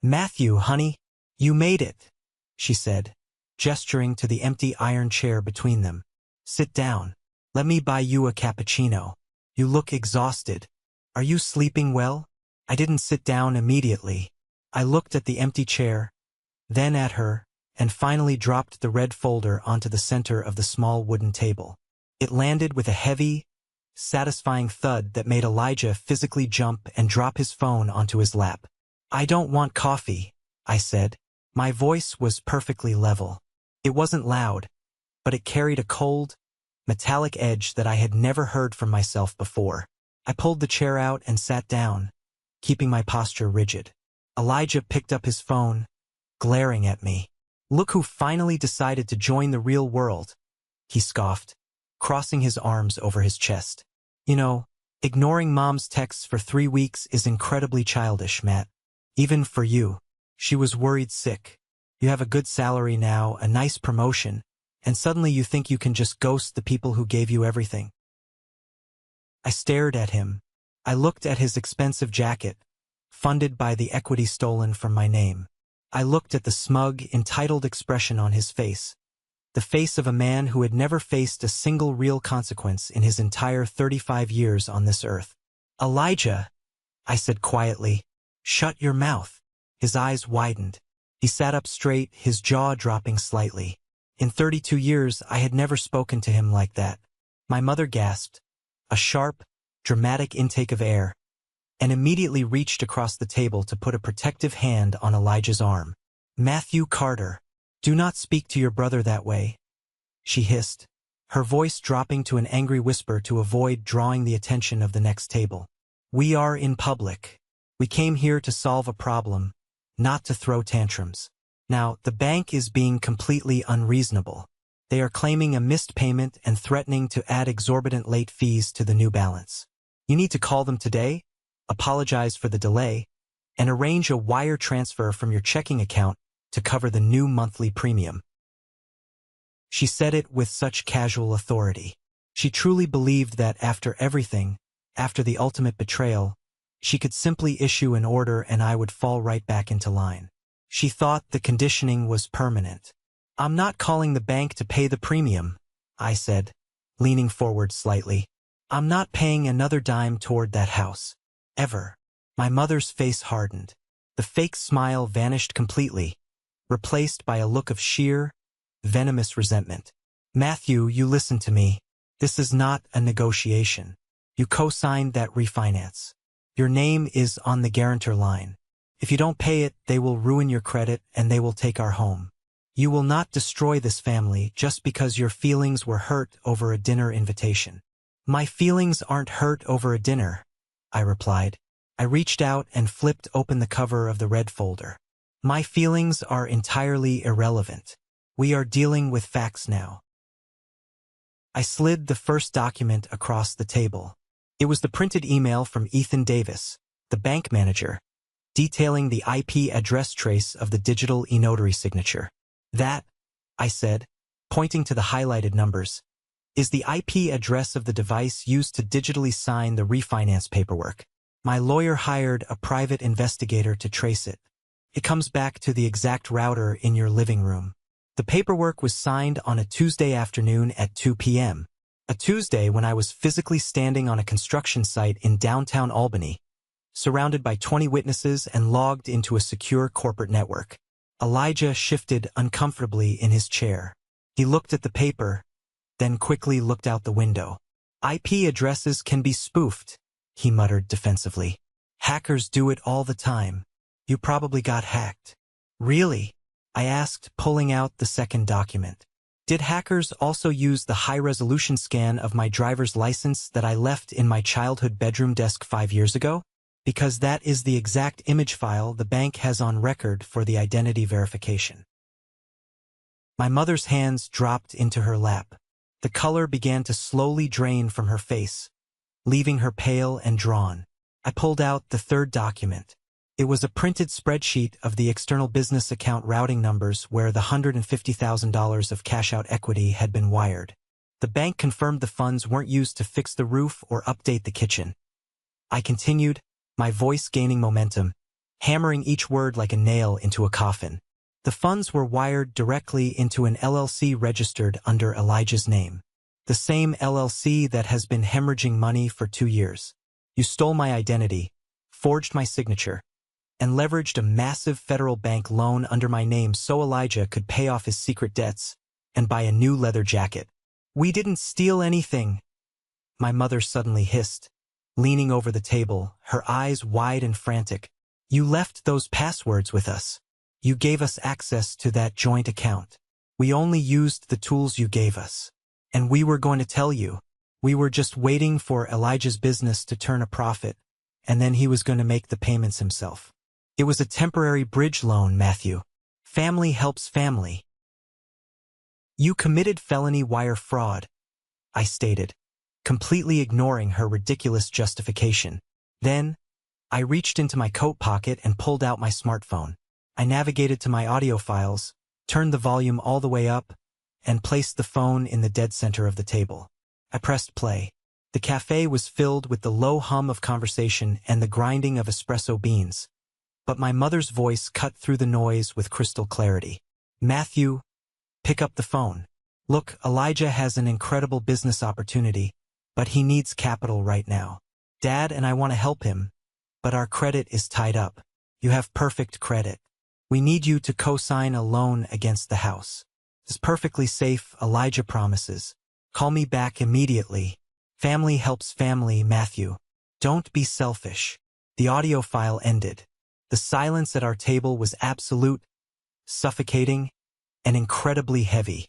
"Matthew, honey, you made it," she said, gesturing to the empty iron chair between them. "Sit down. Let me buy you a cappuccino. You look exhausted. Are you sleeping well?" I didn't sit down immediately. I looked at the empty chair, then at her, and finally dropped the red folder onto the center of the small wooden table. It landed with a heavy, satisfying thud that made Elijah physically jump and drop his phone onto his lap. "I don't want coffee," I said. My voice was perfectly level. It wasn't loud, but it carried a cold, metallic edge that I had never heard from myself before. I pulled the chair out and sat down, keeping my posture rigid. Elijah picked up his phone, glaring at me. "Look who finally decided to join the real world," he scoffed, crossing his arms over his chest. "You know, ignoring Mom's texts for 3 weeks is incredibly childish, Matt. Even for you." She was worried sick. "You have a good salary now, a nice promotion, and suddenly you think you can just ghost the people who gave you everything." I stared at him. I looked at his expensive jacket, funded by the equity stolen from my name. I looked at the smug, entitled expression on his face, the face of a man who had never faced a single real consequence in his entire 35 years on this earth. "Elijah," I said quietly, "shut your mouth." His eyes widened. He sat up straight, his jaw dropping slightly. In 32 years, I had never spoken to him like that. My mother gasped, a sharp, dramatic intake of air, and immediately reached across the table to put a protective hand on Elijah's arm. "Matthew Carter, do not speak to your brother that way," she hissed, her voice dropping to an angry whisper to avoid drawing the attention of the next table. "We are in public. We came here to solve a problem, not to throw tantrums. Now, the bank is being completely unreasonable. They are claiming a missed payment and threatening to add exorbitant late fees to the new balance. You need to call them today, apologize for the delay, and arrange a wire transfer from your checking account to cover the new monthly premium." She said it with such casual authority. She truly believed that after everything, after the ultimate betrayal, she could simply issue an order and I would fall right back into line. She thought the conditioning was permanent. "I'm not calling the bank to pay the premium," I said, leaning forward slightly. "I'm not paying another dime toward that house. Ever." My mother's face hardened. The fake smile vanished completely, replaced by a look of sheer, venomous resentment. "Matthew, you listen to me. This is not a negotiation. You co-signed that refinance. Your name is on the guarantor line. If you don't pay it, they will ruin your credit and they will take our home. You will not destroy this family just because your feelings were hurt over a dinner invitation." "My feelings aren't hurt over a dinner," I replied. I reached out and flipped open the cover of the red folder. "My feelings are entirely irrelevant. We are dealing with facts now." I slid the first document across the table. It was the printed email from Ethan Davis, the bank manager, detailing the IP address trace of the digital e-notary signature. "That," I said, pointing to the highlighted numbers, "is the IP address of the device used to digitally sign the refinance paperwork. My lawyer hired a private investigator to trace it. It comes back to the exact router in your living room." The paperwork was signed on a Tuesday afternoon at 2 p.m., a Tuesday when I was physically standing on a construction site in downtown Albany, surrounded by 20 witnesses and logged into a secure corporate network. Elijah shifted uncomfortably in his chair. He looked at the paper, then quickly looked out the window. "IP addresses can be spoofed," he muttered defensively. Hackers do it all the time. You probably got hacked. Really? I asked, pulling out the second document. Did hackers also use the high-resolution scan of my driver's license that I left in my childhood bedroom desk 5 years ago? Because that is the exact image file the bank has on record for the identity verification. My mother's hands dropped into her lap. The color began to slowly drain from her face, leaving her pale and drawn. I pulled out the third document. It was a printed spreadsheet of the external business account routing numbers where the $150,000 of cash-out equity had been wired. The bank confirmed the funds weren't used to fix the roof or update the kitchen. I continued, my voice gaining momentum, hammering each word like a nail into a coffin. The funds were wired directly into an LLC registered under Elijah's name. The same LLC that has been hemorrhaging money for 2 years. You stole my identity, forged my signature, and leveraged a massive federal bank loan under my name so Elijah could pay off his secret debts and buy a new leather jacket. We didn't steal anything, my mother suddenly hissed, leaning over the table, her eyes wide and frantic. You left those passwords with us. You gave us access to that joint account. We only used the tools you gave us. And we were going to tell you. We were just waiting for Elijah's business to turn a profit, and then he was going to make the payments himself. It was a temporary bridge loan, Matthew. Family helps family. You committed felony wire fraud, I stated, completely ignoring her ridiculous justification. Then, I reached into my coat pocket and pulled out my smartphone. I navigated to my audio files, turned the volume all the way up, and placed the phone in the dead center of the table. I pressed play. The cafe was filled with the low hum of conversation and the grinding of espresso beans. But my mother's voice cut through the noise with crystal clarity. Matthew, pick up the phone. Look, Elijah has an incredible business opportunity, but he needs capital right now. Dad and I want to help him, but our credit is tied up. You have perfect credit. We need you to co-sign a loan against the house. It's perfectly safe, Elijah promises. Call me back immediately. Family helps family, Matthew. Don't be selfish. The audio file ended. The silence at our table was absolute, suffocating, and incredibly heavy.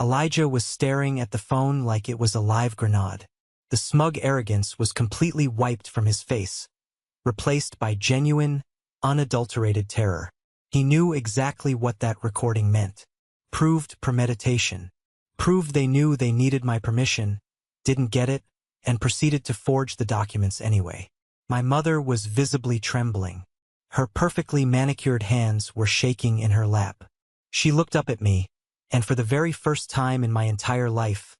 Elijah was staring at the phone like it was a live grenade. The smug arrogance was completely wiped from his face, replaced by genuine, unadulterated terror. He knew exactly what that recording meant. Proved premeditation. Proved they knew they needed my permission, didn't get it, and proceeded to forge the documents anyway. My mother was visibly trembling. Her perfectly manicured hands were shaking in her lap. She looked up at me, and for the very first time in my entire life,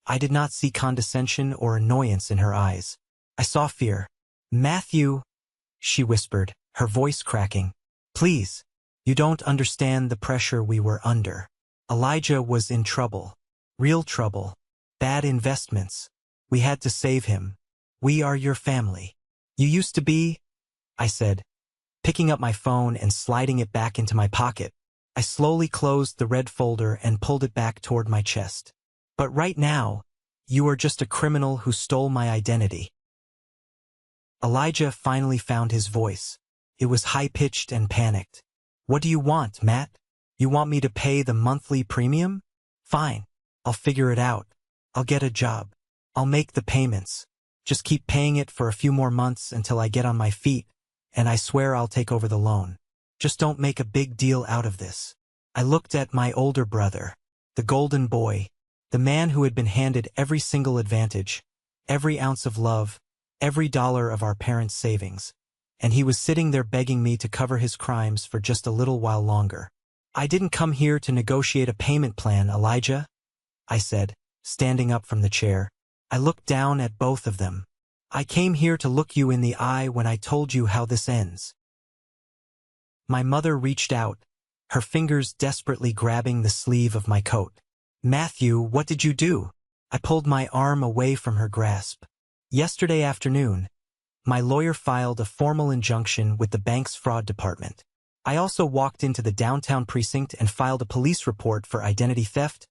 I did not see condescension or annoyance in her eyes. I saw fear. Matthew, she whispered, her voice cracking. Please, you don't understand the pressure we were under. Elijah was in trouble. Real trouble. Bad investments. We had to save him. We are your family. You used to be, I said, picking up my phone and sliding it back into my pocket. I slowly closed the red folder and pulled it back toward my chest. But right now, you are just a criminal who stole my identity. Elijah finally found his voice. It was high-pitched and panicked. What do you want, Matt? You want me to pay the monthly premium? Fine. I'll figure it out. I'll get a job. I'll make the payments. Just keep paying it for a few more months until I get on my feet, and I swear I'll take over the loan. Just don't make a big deal out of this. I looked at my older brother, the golden boy, the man who had been handed every single advantage, every ounce of love, every dollar of our parents' savings, and he was sitting there begging me to cover his crimes for just a little while longer. I didn't come here to negotiate a payment plan, Elijah, I said, standing up from the chair. I looked down at both of them. I came here to look you in the eye when I told you how this ends. My mother reached out, her fingers desperately grabbing the sleeve of my coat. Matthew, what did you do? I pulled my arm away from her grasp. Yesterday afternoon, my lawyer filed a formal injunction with the bank's fraud department. I also walked into the downtown precinct and filed a police report for identity theft,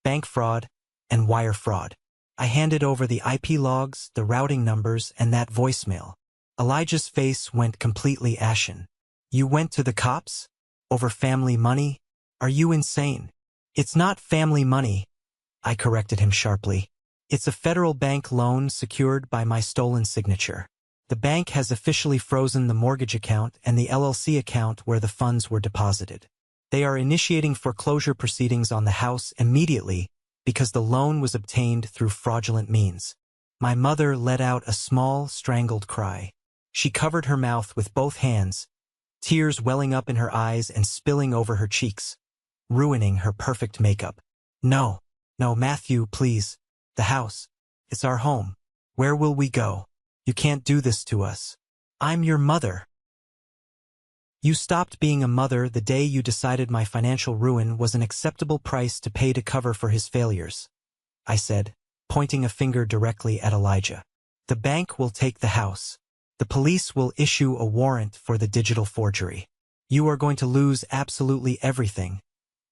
bank fraud, and wire fraud. I handed over the IP logs, the routing numbers, and that voicemail. Elijah's face went completely ashen. You went to the cops? Over family money? Are you insane? It's not family money, I corrected him sharply. It's a federal bank loan secured by my stolen signature. The bank has officially frozen the mortgage account and the LLC account where the funds were deposited. They are initiating foreclosure proceedings on the house immediately because the loan was obtained through fraudulent means. My mother let out a small, strangled cry. She covered her mouth with both hands, tears welling up in her eyes and spilling over her cheeks, ruining her perfect makeup. No, Matthew, please. The house. It's our home. Where will we go? You can't do this to us. I'm your mother. You stopped being a mother the day you decided my financial ruin was an acceptable price to pay to cover for his failures, I said, pointing a finger directly at Elijah. The bank will take the house. The police will issue a warrant for the digital forgery. You are going to lose absolutely everything,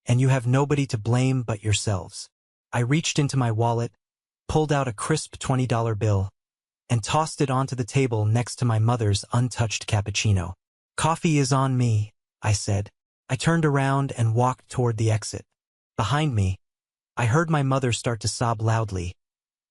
and you have nobody to blame but yourselves. I reached into my wallet, pulled out a crisp $20 bill, and tossed it onto the table next to my mother's untouched cappuccino. Coffee is on me, I said. I turned around and walked toward the exit. Behind me, I heard my mother start to sob loudly,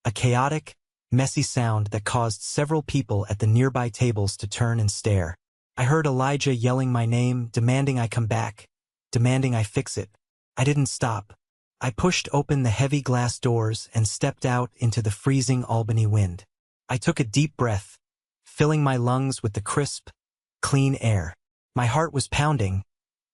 a chaotic, messy sound that caused several people at the nearby tables to turn and stare. I heard Elijah yelling my name, demanding I come back, demanding I fix it. I didn't stop. I pushed open the heavy glass doors and stepped out into the freezing Albany wind. I took a deep breath, filling my lungs with the crisp, clean air. My heart was pounding,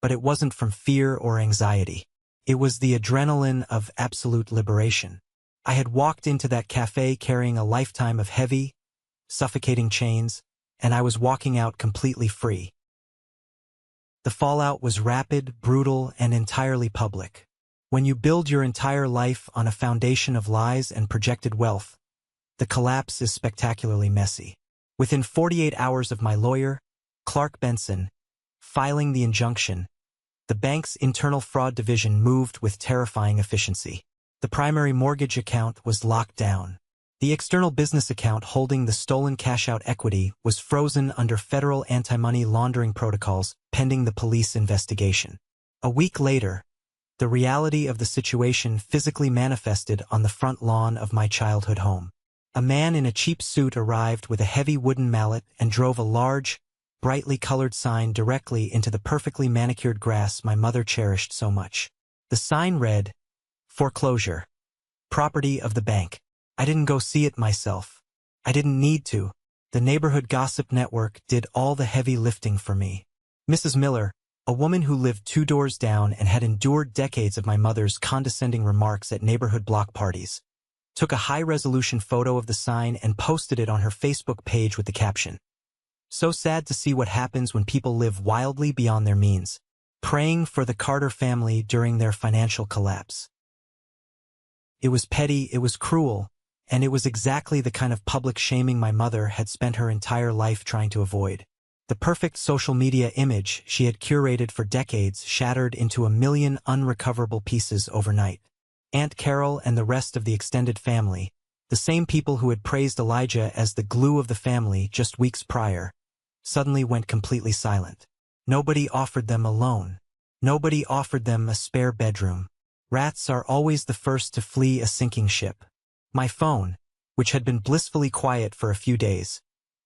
but it wasn't from fear or anxiety. It was the adrenaline of absolute liberation. I had walked into that cafe carrying a lifetime of heavy, suffocating chains, and I was walking out completely free. The fallout was rapid, brutal, and entirely public. When you build your entire life on a foundation of lies and projected wealth, the collapse is spectacularly messy. Within 48 hours of my lawyer, Clark Benson, filing the injunction, the bank's internal fraud division moved with terrifying efficiency. The primary mortgage account was locked down. The external business account holding the stolen cash-out equity was frozen under federal anti-money laundering protocols pending the police investigation. A week later, the reality of the situation physically manifested on the front lawn of my childhood home. A man in a cheap suit arrived with a heavy wooden mallet and drove a large, brightly colored sign directly into the perfectly manicured grass my mother cherished so much. The sign read, "Foreclosure. Property of the bank." I didn't go see it myself. I didn't need to. The neighborhood gossip network did all the heavy lifting for me. Mrs. Miller, a woman who lived 2 doors down and had endured decades of my mother's condescending remarks at neighborhood block parties, took a high-resolution photo of the sign and posted it on her Facebook page with the caption, "So sad to see what happens when people live wildly beyond their means. Praying for the Carter family during their financial collapse." It was petty, it was cruel, and it was exactly the kind of public shaming my mother had spent her entire life trying to avoid. The perfect social media image she had curated for decades shattered into a million unrecoverable pieces overnight. Aunt Carol and the rest of the extended family, the same people who had praised Elijah as the glue of the family just weeks prior, suddenly went completely silent. Nobody offered them a loan. Nobody offered them a spare bedroom. Rats are always the first to flee a sinking ship. My phone, which had been blissfully quiet for a few days,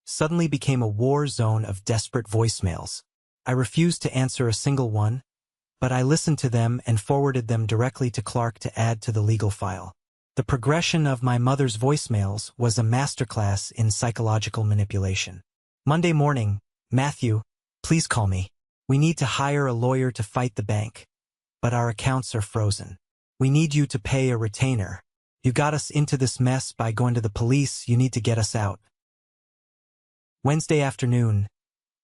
suddenly became a war zone of desperate voicemails. I refused to answer a single one, but I listened to them and forwarded them directly to Clark to add to the legal file. The progression of my mother's voicemails was a masterclass in psychological manipulation. Monday morning, "Matthew, please call me. We need to hire a lawyer to fight the bank, but our accounts are frozen. We need you to pay a retainer. You got us into this mess by going to the police. You need to get us out." Wednesday afternoon,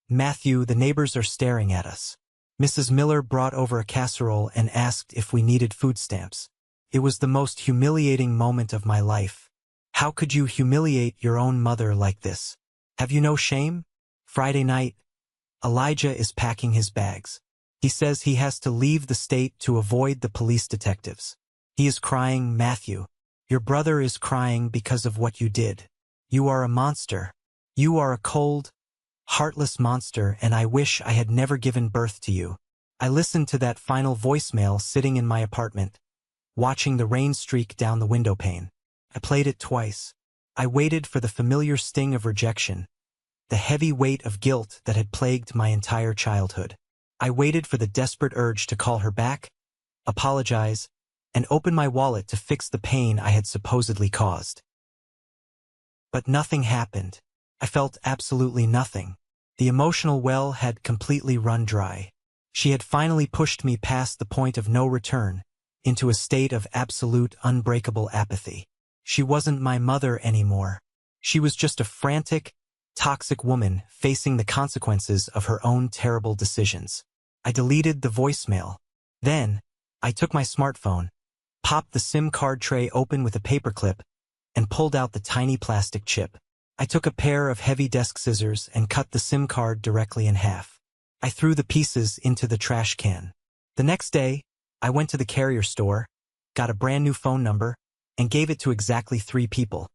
"Matthew, the neighbors are staring at us." Mrs. Miller brought over a casserole and asked if we needed food stamps. It was the most humiliating moment of my life. How could you humiliate your own mother like this? Have you no shame? Friday night, Elijah is packing his bags. He says he has to leave the state to avoid the police detectives. He is crying, "Matthew, your brother is crying because of what you did. You are a monster. You are a cold, heartless monster, and I wish I had never given birth to you." I listened to that final voicemail sitting in my apartment, watching the rain streak down the window pane. I played it twice. I waited for the familiar sting of rejection, the heavy weight of guilt that had plagued my entire childhood. I waited for the desperate urge to call her back, apologize, and open my wallet to fix the pain I had supposedly caused. But nothing happened. I felt absolutely nothing. The emotional well had completely run dry. She had finally pushed me past the point of no return, into a state of absolute, unbreakable apathy. She wasn't my mother anymore. She was just a frantic, toxic woman facing the consequences of her own terrible decisions. I deleted the voicemail. Then, I took my smartphone, popped the SIM card tray open with a paperclip, and pulled out the tiny plastic chip. I took a pair of heavy desk scissors and cut the SIM card directly in half. I threw the pieces into the trash can. The next day, I went to the carrier store, got a brand new phone number, and gave it to exactly 3 people.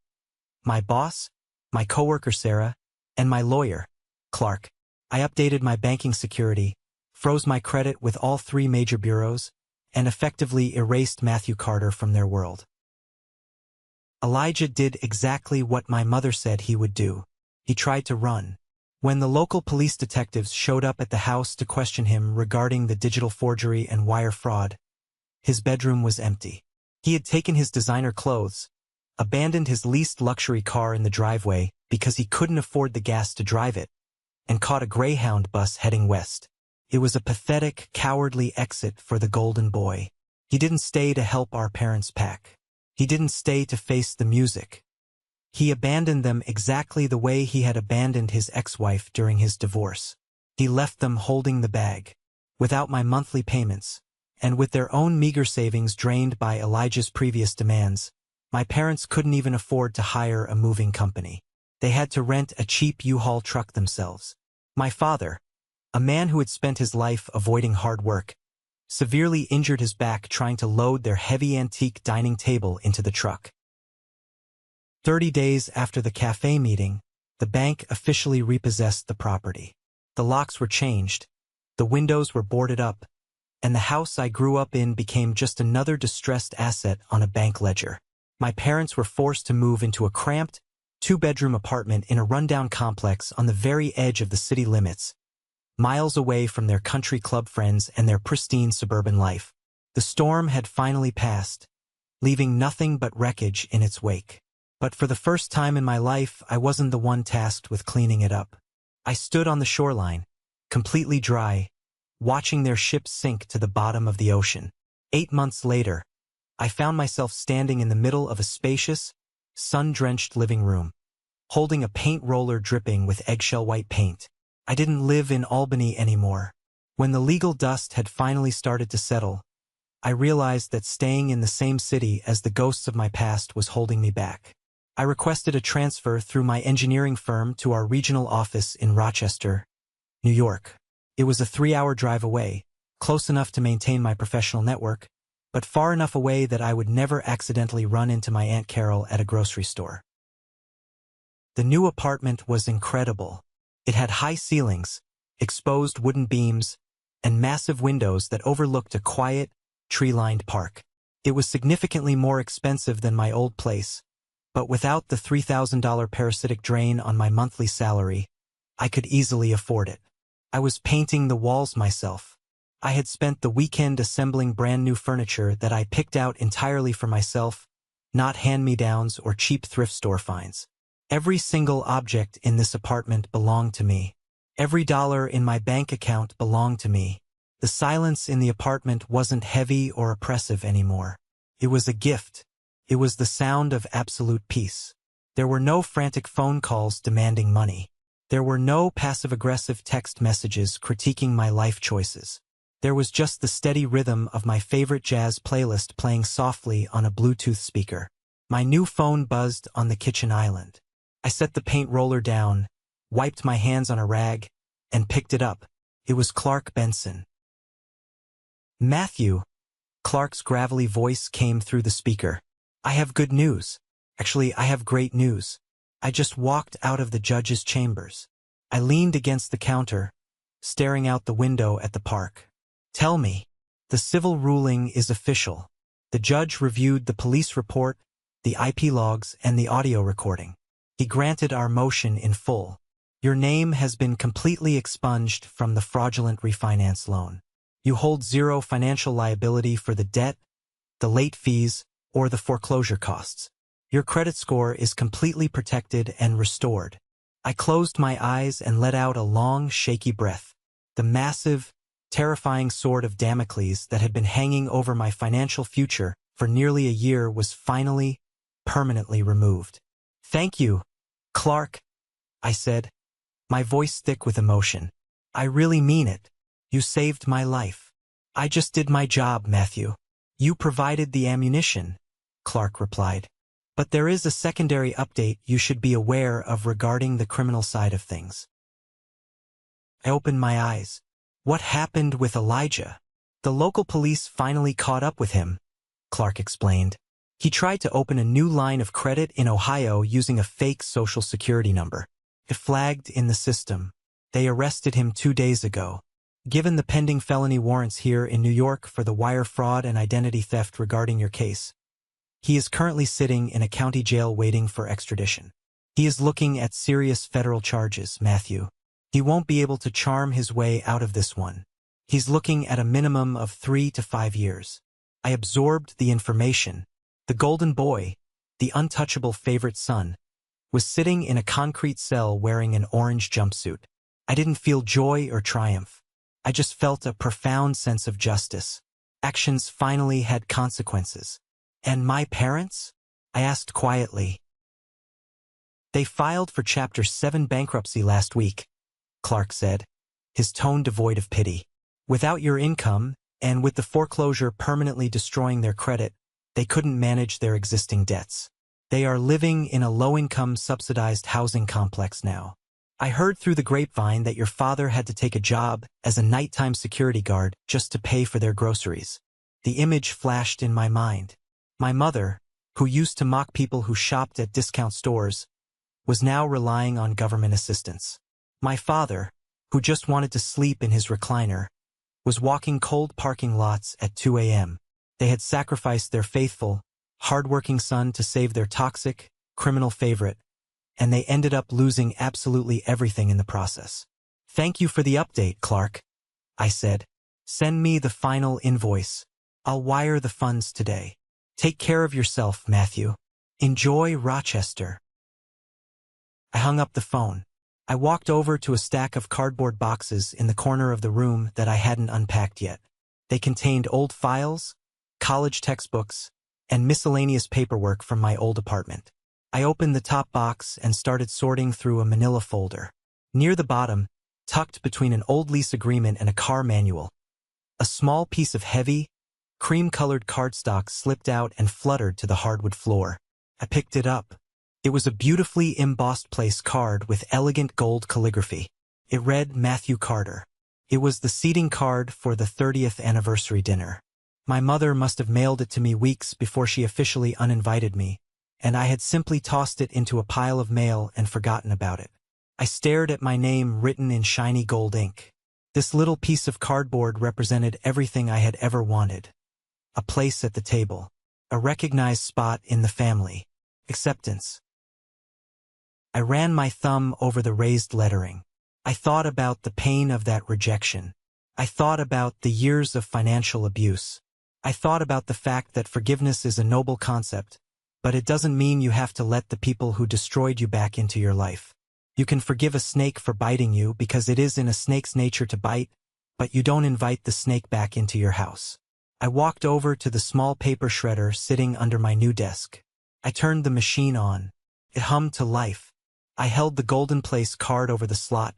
My boss, my coworker Sarah, and my lawyer, Clark. I updated my banking security, froze my credit with all 3 major bureaus, and effectively erased Matthew Carter from their world. Elijah did exactly what my mother said he would do. He tried to run. When the local police detectives showed up at the house to question him regarding the digital forgery and wire fraud, his bedroom was empty. He had taken his designer clothes, abandoned his leased luxury car in the driveway because he couldn't afford the gas to drive it, and caught a Greyhound bus heading west. It was a pathetic, cowardly exit for the golden boy. He didn't stay to help our parents pack. He didn't stay to face the music. He abandoned them exactly the way he had abandoned his ex-wife during his divorce. He left them holding the bag, without my monthly payments, and with their own meager savings drained by Elijah's previous demands. My parents couldn't even afford to hire a moving company. They had to rent a cheap U-Haul truck themselves. My father, a man who had spent his life avoiding hard work, severely injured his back trying to load their heavy antique dining table into the truck. 30 days after the cafe meeting, the bank officially repossessed the property. The locks were changed, the windows were boarded up, and the house I grew up in became just another distressed asset on a bank ledger. My parents were forced to move into a cramped, 2-bedroom apartment in a rundown complex on the very edge of the city limits, miles away from their country club friends and their pristine suburban life. The storm had finally passed, leaving nothing but wreckage in its wake. But for the first time in my life, I wasn't the one tasked with cleaning it up. I stood on the shoreline, completely dry, watching their ship sink to the bottom of the ocean. 8 months later, I found myself standing in the middle of a spacious, sun-drenched living room, holding a paint roller dripping with eggshell white paint. I didn't live in Albany anymore. When the legal dust had finally started to settle, I realized that staying in the same city as the ghosts of my past was holding me back. I requested a transfer through my engineering firm to our regional office in Rochester, New York. It was a 3-hour drive away, close enough to maintain my professional network, but far enough away that I would never accidentally run into my Aunt Carol at a grocery store. The new apartment was incredible. It had high ceilings, exposed wooden beams, and massive windows that overlooked a quiet, tree-lined park. It was significantly more expensive than my old place, but without the $3,000 parasitic drain on my monthly salary, I could easily afford it. I was painting the walls myself. I had spent the weekend assembling brand new furniture that I picked out entirely for myself, not hand-me-downs or cheap thrift store finds. Every single object in this apartment belonged to me. Every dollar in my bank account belonged to me. The silence in the apartment wasn't heavy or oppressive anymore. It was a gift. It was the sound of absolute peace. There were no frantic phone calls demanding money. There were no passive-aggressive text messages critiquing my life choices. There was just the steady rhythm of my favorite jazz playlist playing softly on a Bluetooth speaker. My new phone buzzed on the kitchen island. I set the paint roller down, wiped my hands on a rag, and picked it up. It was Clark Benson. "Matthew," Clark's gravelly voice came through the speaker. "I have good news. Actually, I have great news. I just walked out of the judge's chambers." I leaned against the counter, staring out the window at the park. Tell me. The civil ruling is official. The judge reviewed the police report, the IP logs, and the audio recording. He granted our motion in full. Your name has been completely expunged from the fraudulent refinance loan. You hold zero financial liability for the debt, the late fees, or the foreclosure costs. Your credit score is completely protected and restored. I closed my eyes and let out a long, shaky breath. The massive, terrifying sword of Damocles that had been hanging over my financial future for nearly a year was finally, permanently removed. Thank you, Clark, I said, my voice thick with emotion. I really mean it. You saved my life. I just did my job, Matthew. You provided the ammunition, Clark replied. But there is a secondary update you should be aware of regarding the criminal side of things. I opened my eyes. What happened with Elijah? The local police finally caught up with him, Clark explained. He tried to open a new line of credit in Ohio using a fake social security number. It flagged in the system. They arrested him 2 days ago. Given the pending felony warrants here in New York for the wire fraud and identity theft regarding your case, he is currently sitting in a county jail waiting for extradition. He is looking at serious federal charges, Matthew. He won't be able to charm his way out of this one. He's looking at a minimum of 3 to 5 years. I absorbed the information. The golden boy, the untouchable favorite son, was sitting in a concrete cell wearing an orange jumpsuit. I didn't feel joy or triumph. I just felt a profound sense of justice. Actions finally had consequences. And my parents? I asked quietly. They filed for Chapter 7 bankruptcy last week, Clark said, his tone devoid of pity. Without your income, and with the foreclosure permanently destroying their credit, they couldn't manage their existing debts. They are living in a low-income subsidized housing complex now. I heard through the grapevine that your father had to take a job as a nighttime security guard just to pay for their groceries. The image flashed in my mind. My mother, who used to mock people who shopped at discount stores, was now relying on government assistance. My father, who just wanted to sleep in his recliner, was walking cold parking lots at 2 a.m. They had sacrificed their faithful, hard-working son to save their toxic, criminal favorite, and they ended up losing absolutely everything in the process. Thank you for the update, Clark, I said. Send me the final invoice. I'll wire the funds today. Take care of yourself, Matthew. Enjoy Rochester. I hung up the phone. I walked over to a stack of cardboard boxes in the corner of the room that I hadn't unpacked yet. They contained old files, college textbooks, and miscellaneous paperwork from my old apartment. I opened the top box and started sorting through a manila folder. Near the bottom, tucked between an old lease agreement and a car manual, a small piece of heavy, cream-colored cardstock slipped out and fluttered to the hardwood floor. I picked it up. It was a beautifully embossed place card with elegant gold calligraphy. It read Matthew Carter. It was the seating card for the 30th anniversary dinner. My mother must have mailed it to me weeks before she officially uninvited me, and I had simply tossed it into a pile of mail and forgotten about it. I stared at my name written in shiny gold ink. This little piece of cardboard represented everything I had ever wanted. A place at the table. A recognized spot in the family. Acceptance. I ran my thumb over the raised lettering. I thought about the pain of that rejection. I thought about the years of financial abuse. I thought about the fact that forgiveness is a noble concept, but it doesn't mean you have to let the people who destroyed you back into your life. You can forgive a snake for biting you because it is in a snake's nature to bite, but you don't invite the snake back into your house. I walked over to the small paper shredder sitting under my new desk. I turned the machine on. It hummed to life. I held the golden place card over the slot,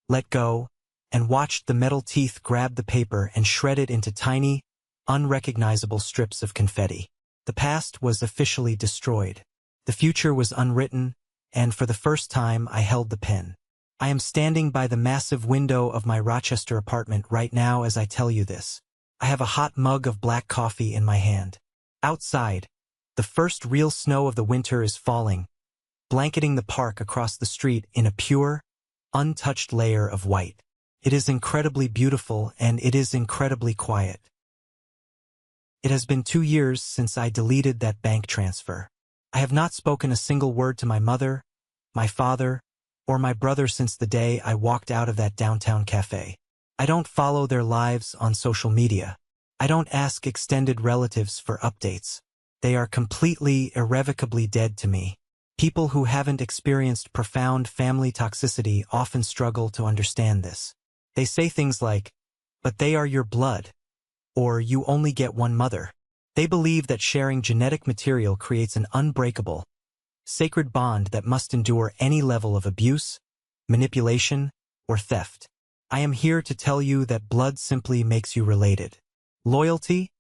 let go, and watched the metal teeth grab the paper and shred it into tiny, unrecognizable strips of confetti. The past was officially destroyed. The future was unwritten, and for the first time I held the pen. I am standing by the massive window of my Rochester apartment right now as I tell you this. I have a hot mug of black coffee in my hand. Outside, the first real snow of the winter is falling, blanketing the park across the street in a pure, untouched layer of white. It is incredibly beautiful and it is incredibly quiet. It has been 2 years since I deleted that bank transfer. I have not spoken a single word to my mother, my father, or my brother since the day I walked out of that downtown cafe. I don't follow their lives on social media. I don't ask extended relatives for updates. They are completely, irrevocably dead to me. People who haven't experienced profound family toxicity often struggle to understand this. They say things like, "But they are your blood," or "You only get one mother." They believe that sharing genetic material creates an unbreakable, sacred bond that must endure any level of abuse, manipulation, or theft. I am here to tell you that blood simply makes you related. Loyalty,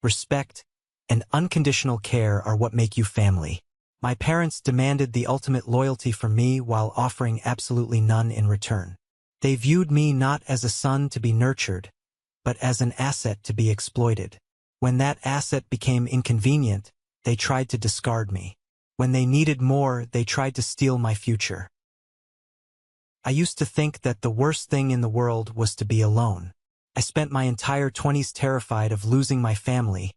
respect, and unconditional care are what make you family. My parents demanded the ultimate loyalty from me while offering absolutely none in return. They viewed me not as a son to be nurtured, but as an asset to be exploited. When that asset became inconvenient, they tried to discard me. When they needed more, they tried to steal my future. I used to think that the worst thing in the world was to be alone. I spent my entire 20s terrified of losing my family,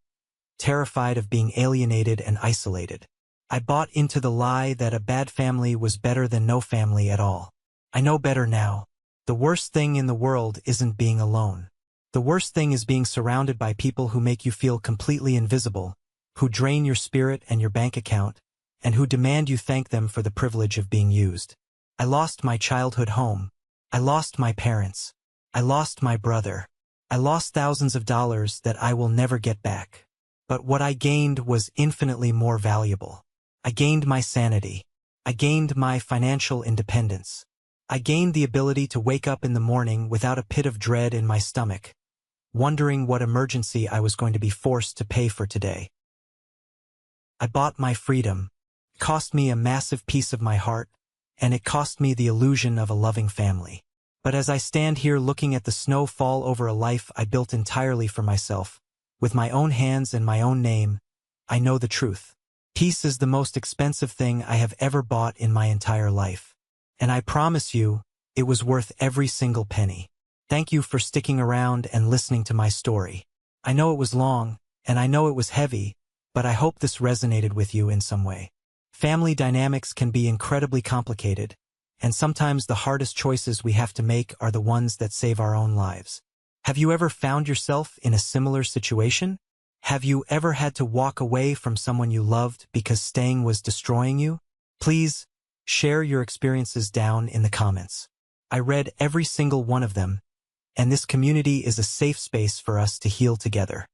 terrified of being alienated and isolated. I bought into the lie that a bad family was better than no family at all. I know better now. The worst thing in the world isn't being alone. The worst thing is being surrounded by people who make you feel completely invisible, who drain your spirit and your bank account, and who demand you thank them for the privilege of being used. I lost my childhood home. I lost my parents. I lost my brother. I lost thousands of dollars that I will never get back. But what I gained was infinitely more valuable. I gained my sanity. I gained my financial independence. I gained the ability to wake up in the morning without a pit of dread in my stomach, wondering what emergency I was going to be forced to pay for today. I bought my freedom. It cost me a massive piece of my heart, and it cost me the illusion of a loving family. But as I stand here looking at the snow fall over a life I built entirely for myself, with my own hands and my own name, I know the truth. Peace is the most expensive thing I have ever bought in my entire life. And I promise you, it was worth every single penny. Thank you for sticking around and listening to my story. I know it was long, and I know it was heavy, but I hope this resonated with you in some way. Family dynamics can be incredibly complicated, and sometimes the hardest choices we have to make are the ones that save our own lives. Have you ever found yourself in a similar situation? Have you ever had to walk away from someone you loved because staying was destroying you? Please, share your experiences down in the comments. I read every single one of them, and this community is a safe space for us to heal together.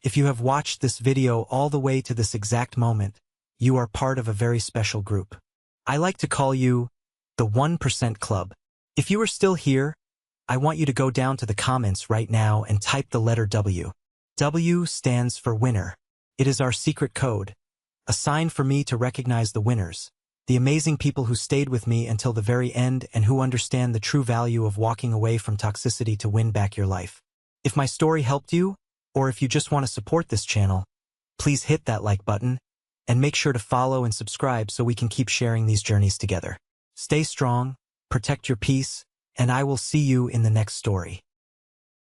If you have watched this video all the way to this exact moment, you are part of a very special group. I like to call you the 1% Club. If you are still here, I want you to go down to the comments right now and type the letter W. W stands for winner. It is our secret code, a sign for me to recognize the winners, the amazing people who stayed with me until the very end and who understand the true value of walking away from toxicity to win back your life. If my story helped you, or if you just want to support this channel, please hit that like button and make sure to follow and subscribe so we can keep sharing these journeys together. Stay strong, protect your peace, and I will see you in the next story.